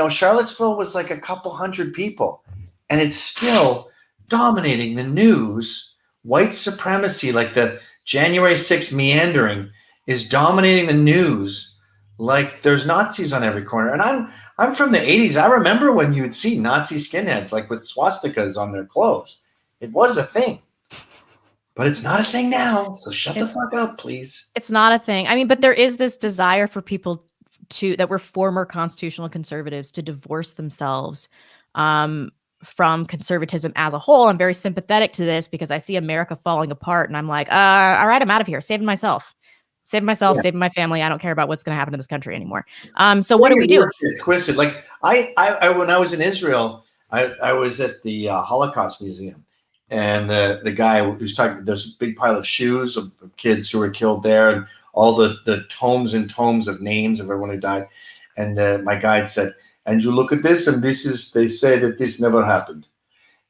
Charlottesville was like a couple hundred people. And it's still dominating the news. White supremacy, like the January 6th meandering, is dominating the news. Like there's Nazis on every corner. And I'm from the 80s. I remember when you would see Nazi skinheads like with swastikas on their clothes. It was a thing. But it's not a thing now. So shut the fuck up, please. It's not a thing. I mean, but there is this desire for people that were former constitutional conservatives to divorce themselves from conservatism as a whole. I'm very sympathetic to this because I see America falling apart and I'm like, all right, I'm out of here. Saving myself, saving my family. I don't care about what's going to happen to this country anymore. So what do we do? Twisted. Like I when I was in Israel, I was at the Holocaust Museum, and the guy who's talking, there's a big pile of shoes of kids who were killed there, and all the tomes and tomes of names of everyone who died. And my guide said, and you look at this, and they say that this never happened.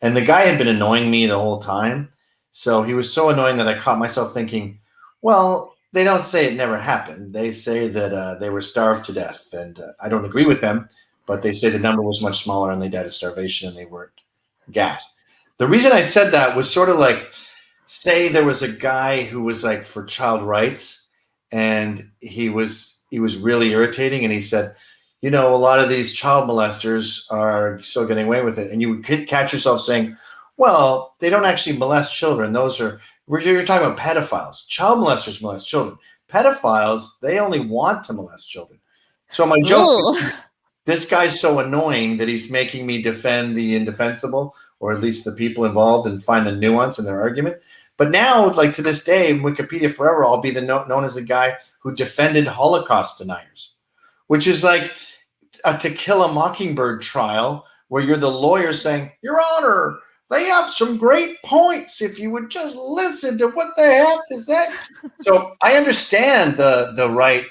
And the guy had been annoying me the whole time. So he was so annoying that I caught myself thinking, well, they don't say it never happened. They say that they were starved to death. And I don't agree with them, but they say the number was much smaller and they died of starvation and they weren't gassed. The reason I said that was sort of like, say there was a guy who was like for child rights, and he was really irritating, and he said, a lot of these child molesters are still getting away with it. And you would catch yourself saying, well, they don't actually molest children. You're talking about pedophiles. Child molesters molest children. Pedophiles, they only want to molest children. So my joke is, this guy's so annoying that he's making me defend the indefensible, or at least the people involved, and find the nuance in their argument. But now, like to this day, in Wikipedia forever, I'll be known as the guy who defended Holocaust deniers, which is like a To Kill a Mockingbird trial where you're the lawyer saying, Your Honor, they have some great points if you would just listen to what they have to say. So I understand the right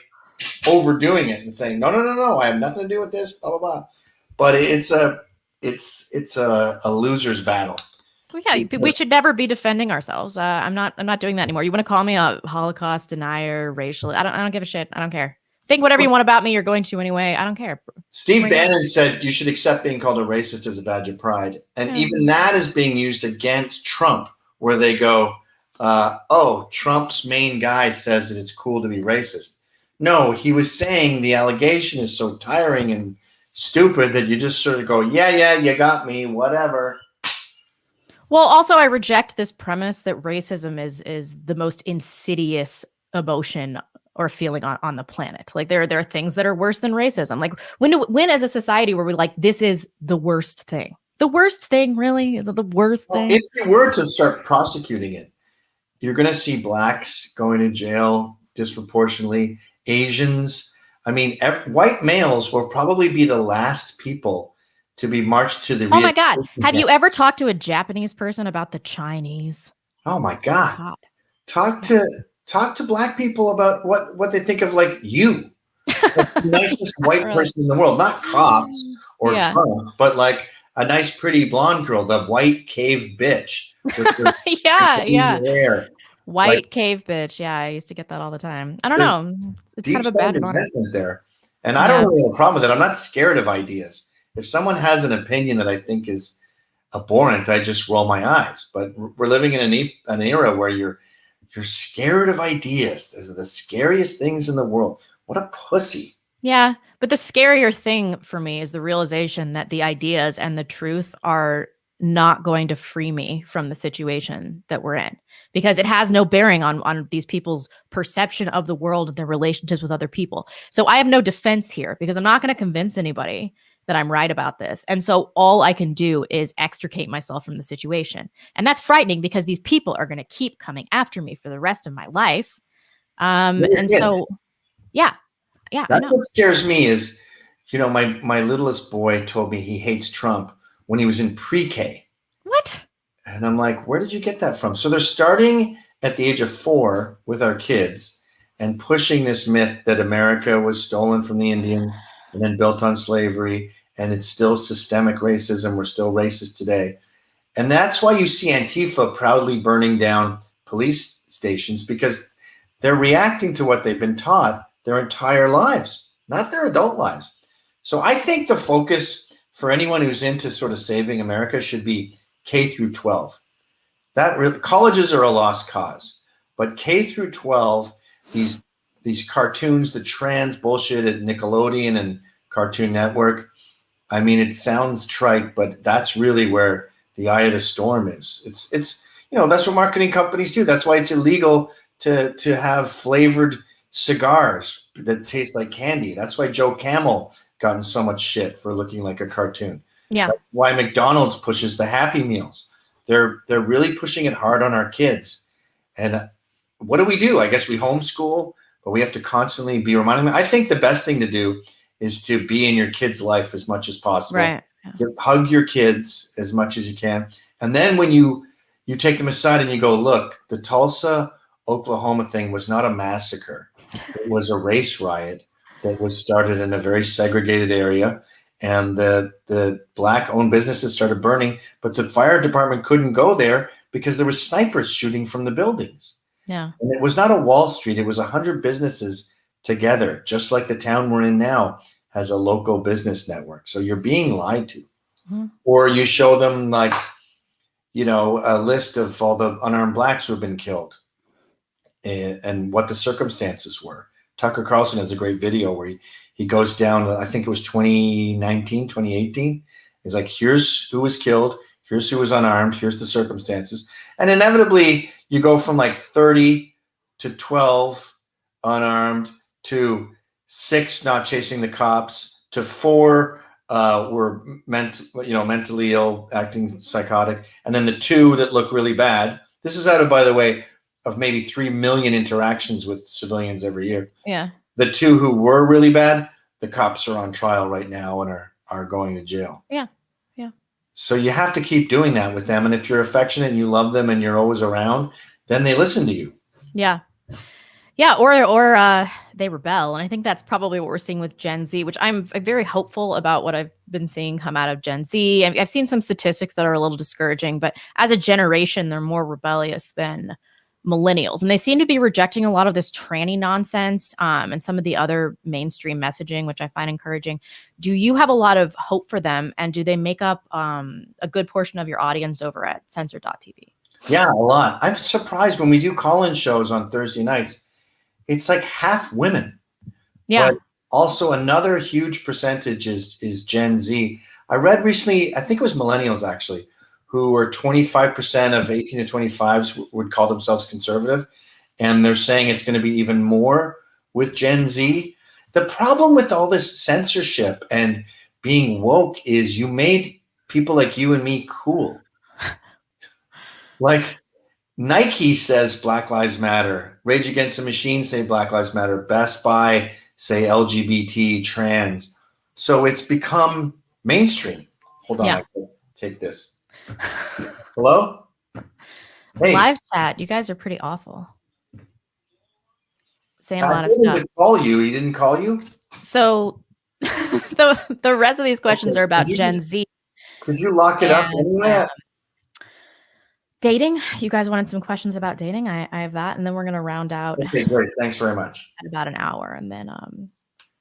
overdoing it and saying, no, I have nothing to do with this, blah, blah, blah. But it's a loser's battle. Well, yeah, we should never be defending ourselves. I'm not doing that anymore. You want to call me a Holocaust denier, racial? I don't give a shit. I don't care. Think whatever you want about me. You're going to anyway. I don't care. Steve Bannon said you should accept being called a racist as a badge of pride. And even that is being used against Trump, where they go, Trump's main guy says that it's cool to be racist. No, he was saying the allegation is so tiring and stupid that you just sort of go, yeah, you got me, whatever. Well, also, I reject this premise that racism is the most insidious emotion or feeling on the planet. Like there are things that are worse than racism. Like when as a society were we like, this is the worst thing? the worst thing, really? Is it the worst Well, thing? if you were to start prosecuting it, you're going to see blacks going to jail disproportionately, Asians. I mean, white males will probably be the last people to be marched to the Oh my God. rehabilitation Have camp. you ever talked to a Japanese person about the Chinese? Oh my God. God. Talk Yeah. to black people about what they think of like you, like the nicest white Really? person in the world, not cops or Yeah. Trump, but like a nice, pretty blonde girl, the white cave bitch with the Yeah, yeah. hair. Like White cave bitch. Yeah, I used to get that all the time. I don't there's know. It's kind deep of a seated badge of honor. resentment there. And I don't Yeah. really have a problem with it. I'm not scared of ideas. If someone has an opinion that I think is abhorrent, I just roll my eyes. But we're living in an era where you're scared of ideas. Those are the scariest things in the world. What a pussy. Yeah. But the scarier thing for me is the realization that the ideas and the truth are not going to free me from the situation that we're in because it has no bearing on these people's perception of the world and their relationships with other people. So I have no defense here because I'm not going to convince anybody that I'm right about this. And so all I can do is extricate myself from the situation. And that's frightening because these people are going to keep coming after me for the rest of my life. And Yeah, so, yeah, yeah, I that's know. what scares me is, my littlest boy told me he hates Trump when he was in pre-K. What? And I'm like, where did you get that from? So they're starting at the age of 4 with our kids and pushing this myth that America was stolen from the Indians and then built on slavery. And it's still systemic racism. We're still racist today. And that's why you see Antifa proudly burning down police stations because they're reacting to what they've been taught their entire lives, not their adult lives. So I think the focus for anyone who's into sort of saving America should be K through 12. Colleges are a lost cause, but K through 12, these cartoons, the trans bullshit at Nickelodeon and Cartoon Network. I mean, it sounds trite, but that's really where the eye of the storm is. It's that's what marketing companies do. That's why it's illegal to have flavored cigars that taste like candy. That's why Joe Camel got in so much shit for looking like a cartoon. Yeah. That's why McDonald's pushes the Happy Meals. They're really pushing it hard on our kids. And what do? I guess we homeschool, but we have to constantly be reminding them. I think the best thing to do is to be in your kid's life as much as possible. Right. Yeah. Hug your kids as much as you can. And then when you take them aside and you go, look, the Tulsa, Oklahoma thing was not a massacre. It was a race riot that was started in a very segregated area. And the black-owned businesses started burning, but the fire department couldn't go there because there was snipers shooting from the buildings. Yeah. And it was not a Wall Street. It was 100 businesses together, just like the town we're in now has a local business network. So you're being lied to. Mm-hmm. Or you show them like, a list of all the unarmed blacks who have been killed and what the circumstances were. Tucker Carlson has a great video where he goes down, I think it was 2019, 2018. He's like, here's who was killed. Here's who was unarmed. Here's the circumstances. And inevitably, you go from like 30 to 12 unarmed to 6 not chasing the cops to 4 were mentally ill, acting psychotic. And then the 2 that look really bad. This is out of, by the way, of maybe 3 million interactions with civilians every year. Yeah. The 2 who were really bad, the cops are on trial right now and are going to jail. Yeah. Yeah. So you have to keep doing that with them. And if you're affectionate and you love them and you're always around, then they listen to you. Yeah. Yeah, or they rebel, and I think that's probably what we're seeing with Gen Z, which I'm very hopeful about what I've been seeing come out of Gen Z. I've seen some statistics that are a little discouraging, but as a generation, they're more rebellious than millennials, and they seem to be rejecting a lot of this tranny nonsense and some of the other mainstream messaging, which I find encouraging. Do you have a lot of hope for them, and do they make up a good portion of your audience over at Censored.tv? Yeah, a lot. I'm surprised when we do call-in shows on Thursday nights. It's like half women. Yeah. But also another huge percentage is Gen Z. I read recently, I think it was millennials actually, who were 25% of 18 to 25s would call themselves conservative. And they're saying it's going to be even more with Gen Z. The problem with all this censorship and being woke is you made people like you and me cool. Like Nike says Black Lives Matter. Rage Against the Machine say Black Lives Matter. Best Buy say LGBT, trans. So it's become mainstream. Hold on, Yeah. I can take this. Hello? Hey, Live chat. You guys are pretty awful. Saying a I lot of told him stuff. to call you. He didn't call you? So the rest of these questions are about Gen Z Could you lock it up and anyway? dating. You guys wanted some questions about dating. I have that, and then we're gonna round out Okay, great. Thanks very much. at about an hour, and then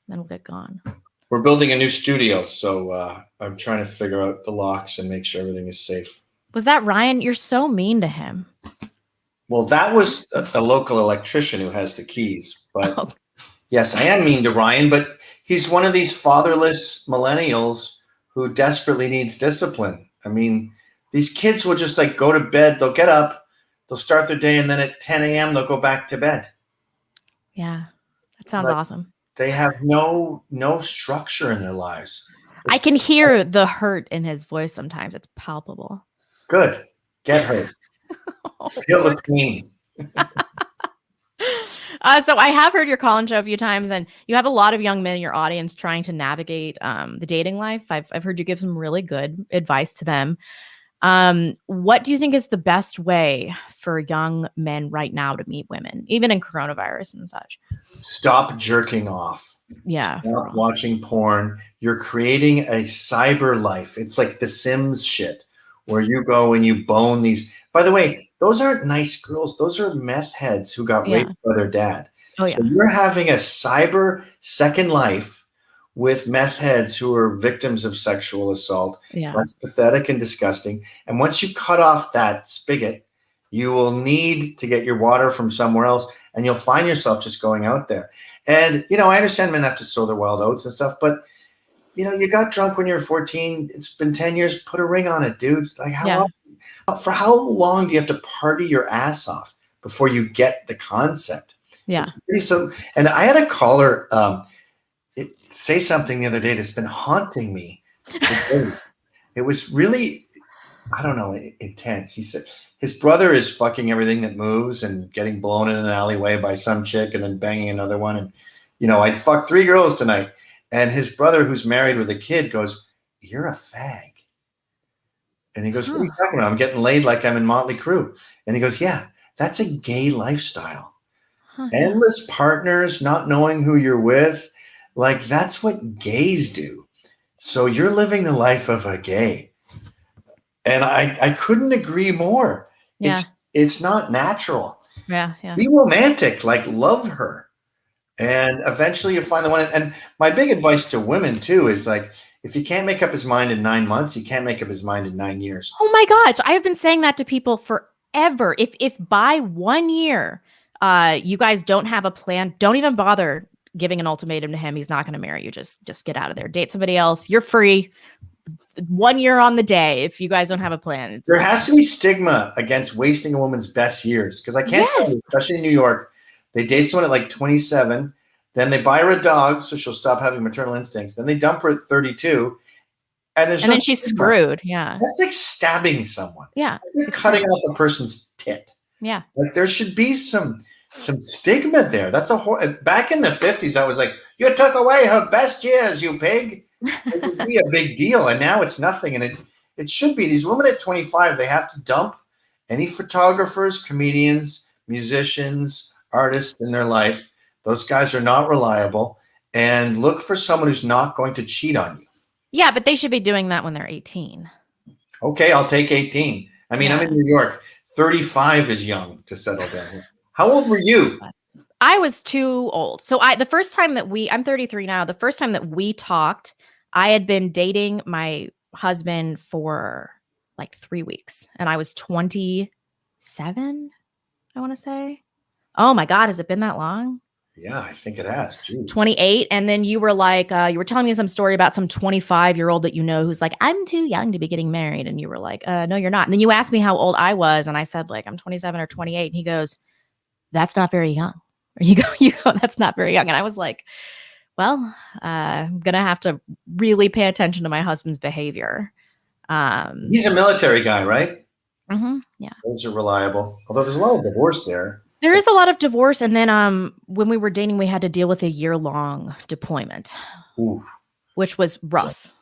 we'll get gone. We're building a new studio, so I'm trying to figure out the locks and make sure everything is safe. Was that Ryan? You're so mean to him. Well, that was a local electrician who has the keys. But Oh. Yes, I am mean to Ryan, but he's one of these fatherless millennials who desperately needs discipline. I mean, these kids will just like go to bed, they'll get up, they'll start their day, and then at 10 a.m. they'll go back to bed. Yeah, that sounds Like, awesome. They have no structure in their lives. I can hear the hurt in his voice sometimes. It's palpable. Good. Get hurt. Feel the pain. So I have heard your call-in show a few times, and you have a lot of young men in your audience trying to navigate the dating life. I've heard you give some really good advice to them. What do you think is the best way for young men right now to meet women, even in coronavirus and such? Stop jerking off. Yeah. Stop watching porn. You're creating a cyber life. It's like the Sims shit where you go and you bone these. By the way, those aren't nice girls. Those are meth heads who got raped by their dad. Oh, So you're having a cyber second life with meth heads who are victims of sexual assault. Yeah. That's pathetic and disgusting. And once you cut off that spigot, you will need to get your water from somewhere else, and you'll find yourself just going out there. And, I understand men have to sow their wild oats and stuff, but, you got drunk when you were 14. It's been 10 years. Put a ring on it, dude. Like, for how long do you have to party your ass off before you get the concept? Yeah. So, and I had a caller say something the other day that's been haunting me. It was really, I don't know, intense. He said his brother is fucking everything that moves and getting blown in an alleyway by some chick and then banging another one. And, I fucked 3 girls tonight. And his brother, who's married with a kid, goes, "You're a fag." And he goes, "What are you talking about? I'm getting laid like I'm in Motley Crue." And he goes, "Yeah, that's a gay lifestyle. Endless partners, not knowing who you're with. Like, that's what gays do. So you're living the life of a gay." And I couldn't agree more. Yeah. It's not natural. Yeah. Be romantic, like love her. And eventually you'll find the one. And my big advice to women too is like, if he can't make up his mind in 9 months, he can't make up his mind in 9 years. Oh my gosh. I have been saying that to people forever. If by 1 year, you guys don't have a plan, don't even bother giving an ultimatum to him. He's not going to marry you. Just get out of there. Date somebody else. You're free. 1 year on the day. If you guys don't have a plan, There has to be stigma against wasting a woman's best years. Because I can't tell you, especially in New York, they date someone at like 27. Then they buy her a dog so she'll stop having maternal instincts. Then they dump her at 32. And then she's screwed. Yeah. That's like stabbing someone. Yeah. You're cutting off a person's tit. Yeah. Like there should be some stigma there. That's back in the 50s, I was like, "You took away her best years, you pig." It would be a big deal. And now it's nothing. And it should be. These women at 25, they have to dump any photographers, comedians, musicians, artists in their life. Those guys are not reliable. And look for someone who's not going to cheat on you. Yeah, but they should be doing that when they're 18. Okay, I'll take 18. I mean, I'm in New York. 35 is young to settle down here. How old were you? I was too old. So I'm 33 now. The first time that we talked, I had been dating my husband for like 3 weeks, and I was 27, I want to say. Oh my God, has it been that long? Yeah, I think it has. Jeez. 28. And then you were like, you were telling me some story about some 25-year-old that you know who's like, "I'm too young to be getting married." And you were like, "No, you're not." And then you asked me how old I was, and I said like, "I'm 27 or 28." And he goes, "That's not very young." Or you go, "That's not very young." And I was like, well, I'm going to have to really pay attention to my husband's behavior. He's a military guy, right? Yeah. Those are reliable. Although there's a lot of divorce there. There is a lot of divorce, and then when we were dating, we had to deal with a year-long deployment, Ooh. which was rough,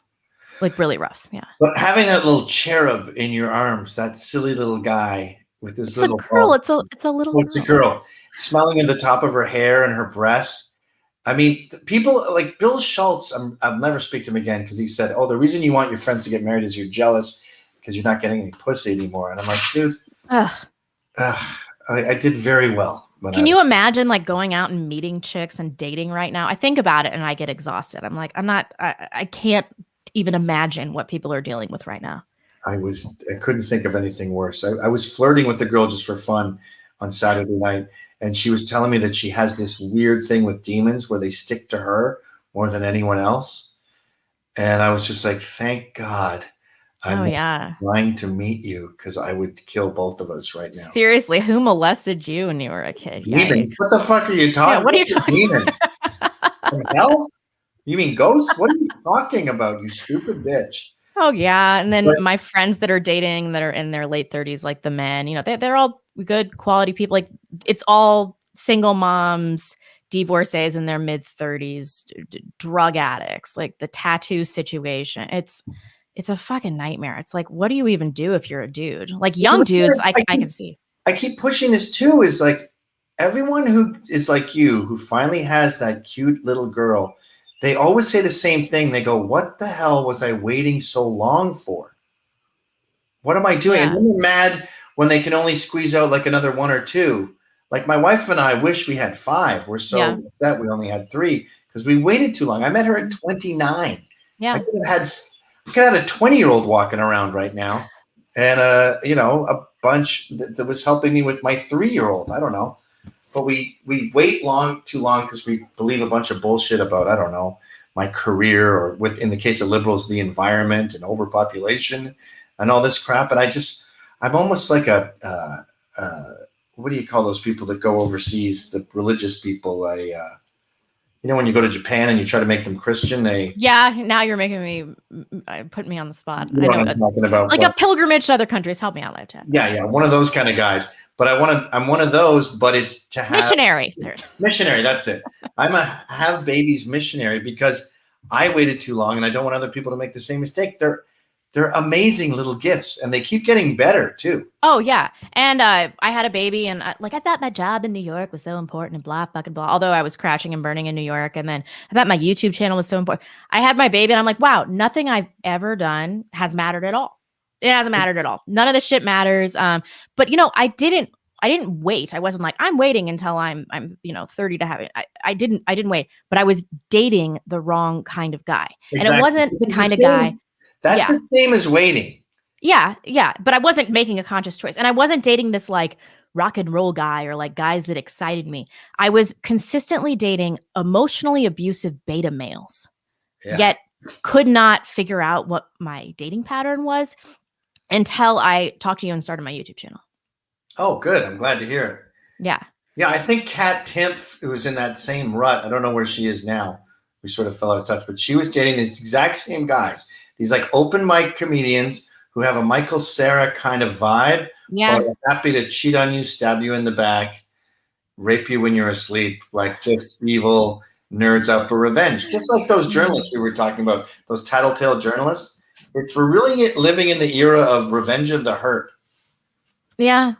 like really rough. Yeah. But having that little cherub in your arms, that silly little guy with his It's a little girl. ball. It's a little What's a girl? Smelling at the top of her hair and her breath. I mean, people like Bill Schultz, I'll never speak to him again because he said, oh, the reason you want your friends to get married is you're jealous because you're not getting any pussy anymore. And I'm like, dude, I did very well. Can you imagine like going out and meeting chicks and dating right now? I think about it and I get exhausted. I'm like, I can't even imagine what people are dealing with right now. I couldn't think of anything worse. I was flirting with the girl just for fun on Saturday night. And she was telling me that she has this weird thing with demons where they stick to her more than anyone else. And I was just like, thank God I'm trying to meet you because I would kill both of us right now. Seriously, who molested you when you were a kid? Demons? What the fuck are you talking about? What are you talking about? Hell? You mean ghosts? What are you talking about, you stupid bitch? Oh, yeah. And then my friends that are dating that are in their late 30s, like the men, you know, they're all good quality people. Like it's all single moms, divorcees in their mid 30s, drug addicts, like the tattoo situation. It's a fucking nightmare. It's like, what do you even do if you're a dude? Like young dudes, I can see. I keep pushing this too, is like everyone who is like you, who finally has that cute little girl, they always say the same thing. They go, what the hell was I waiting so long for? What am I doing? Yeah. And then they're mad when they can only squeeze out like another one or two. Like my wife and I wish we had 5. We're so upset we only had 3 because we waited too long. I met her at 29. Yeah. I could have had a 20-year-old walking around right now and, a bunch that was helping me with my 3-year-old. I don't know. But we wait too long because we believe a bunch of bullshit about, I don't know, my career or in the case of liberals, the environment and overpopulation and all this crap. And I'm almost like what do you call those people that go overseas, the religious people? When you go to Japan and you try to make them Christian, now you're making me, putting me on the spot. You know what I'm talking about. Like a pilgrimage to other countries. Help me out, live chat. Yeah. One of those kind of guys. But I'm one of those, but it's to have missionary. Missionary, that's it. I'm a have babies missionary because I waited too long and I don't want other people to make the same mistake. They're amazing little gifts and they keep getting better too. Oh yeah. And I had a baby and I thought my job in New York was so important and blah, fucking blah. Although I was crashing and burning in New York. And then I thought my YouTube channel was so important. I had my baby and I'm like, wow, nothing I've ever done has mattered at all. It hasn't mattered at all. None of this shit matters. But I didn't wait. I wasn't like, I'm waiting until I'm 30 to have it. I didn't wait, but I was dating the wrong kind of guy. Exactly. And it wasn't the kind of guy. That's the same as waiting. Yeah. Yeah. But I wasn't making a conscious choice. And I wasn't dating this like rock and roll guy or like guys that excited me. I was consistently dating emotionally abusive beta males, yet could not figure out what my dating pattern was until I talked to you and started my YouTube channel. Oh, good. I'm glad to hear it. Yeah. Yeah, I think Kat Timpf was in that same rut. I don't know where she is now. We sort of fell out of touch, but she was dating the exact same guys. These like open mic comedians who have a Michael Cera kind of vibe. Yeah. But are happy to cheat on you, stab you in the back, rape you when you're asleep, like just evil nerds out for revenge. Just like those journalists we were talking about, those tattletale journalists. We're really living in the era of Revenge of the Hurt. Yeah.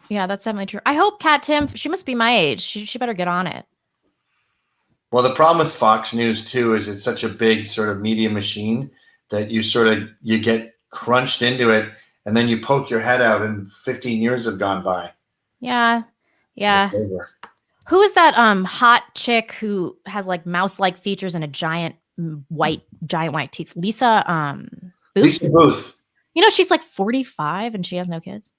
Yeah, that's definitely true. I hope Kat Timpf, she must be my age. She better get on it. Well, the problem with Fox News too is it's such a big sort of media machine that you get crunched into it and then you poke your head out and 15 years have gone by. Yeah. Yeah. Who is that hot chick who has like mouse-like features and a giant white teeth? Lisa Booth? Lisa Booth. She's like 45 and she has no kids.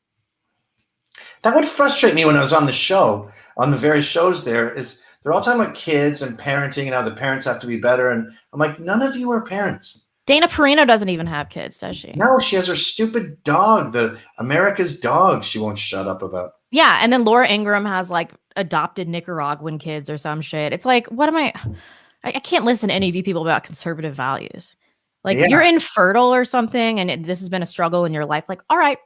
That would frustrate me when I was on the show, on the various shows they're all talking about kids and parenting and how the parents have to be better. And I'm like, none of you are parents. Dana Perino doesn't even have kids, does she? No, she has her stupid dog, the America's dog she won't shut up about. Yeah, and then Laura Ingraham has like adopted Nicaraguan kids or some shit. It's like, what am I can't listen to any of you people about conservative values. Like you're infertile or something, and this has been a struggle in your life. Like, all right,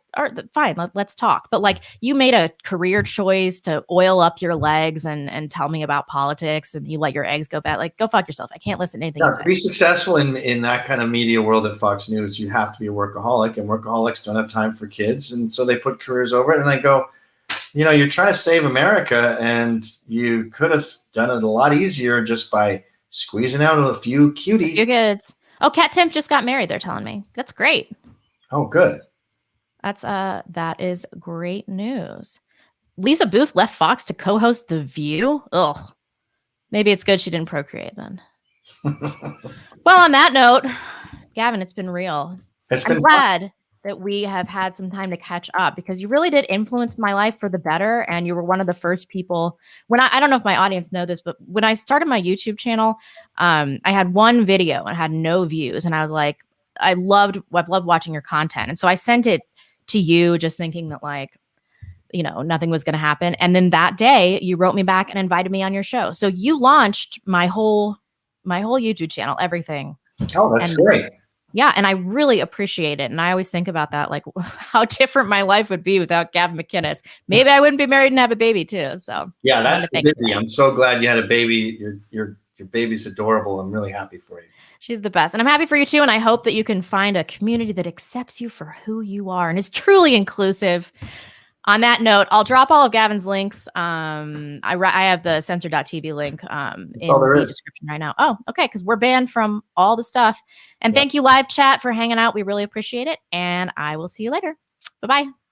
fine, let's talk. But like, you made a career choice to oil up your legs and tell me about politics, and you let your eggs go bad. Like, go fuck yourself. I can't listen to anything you say. To be successful in that kind of media world at Fox News, you have to be a workaholic, and workaholics don't have time for kids, and so they put careers over it. And I go, you're trying to save America, and you could have done it a lot easier just by squeezing out a few cuties. A few kids. Oh, Kat Timp just got married, they're telling me. That's great. Oh, good. That is great news. Lisa Booth left Fox to co-host The View. Ugh. Maybe it's good she didn't procreate then. Well, on that note, Gavin, it's been real. I'm glad that we have had some time to catch up, because you really did influence my life for the better. And you were one of the first people when I don't know if my audience know this, but when I started my YouTube channel, I had one video and had no views. And I was like, I've loved watching your content. And so I sent it to you just thinking that like, nothing was going to happen. And then that day you wrote me back and invited me on your show. So you launched my whole YouTube channel, everything. Oh, that's great. Yeah. And I really appreciate it. And I always think about that, like how different my life would be without Gavin McInnes. Maybe I wouldn't be married and have a baby too. So yeah, that's busy. I'm so glad you had a baby. Your baby's adorable. I'm really happy for you. She's the best. And I'm happy for you too. And I hope that you can find a community that accepts you for who you are and is truly inclusive. On that note, I'll drop all of Gavin's links. I have the censor.tv link in the description right now. Oh, okay. Because we're banned from all the stuff. And thank you, live chat, for hanging out. We really appreciate it. And I will see you later. Bye-bye.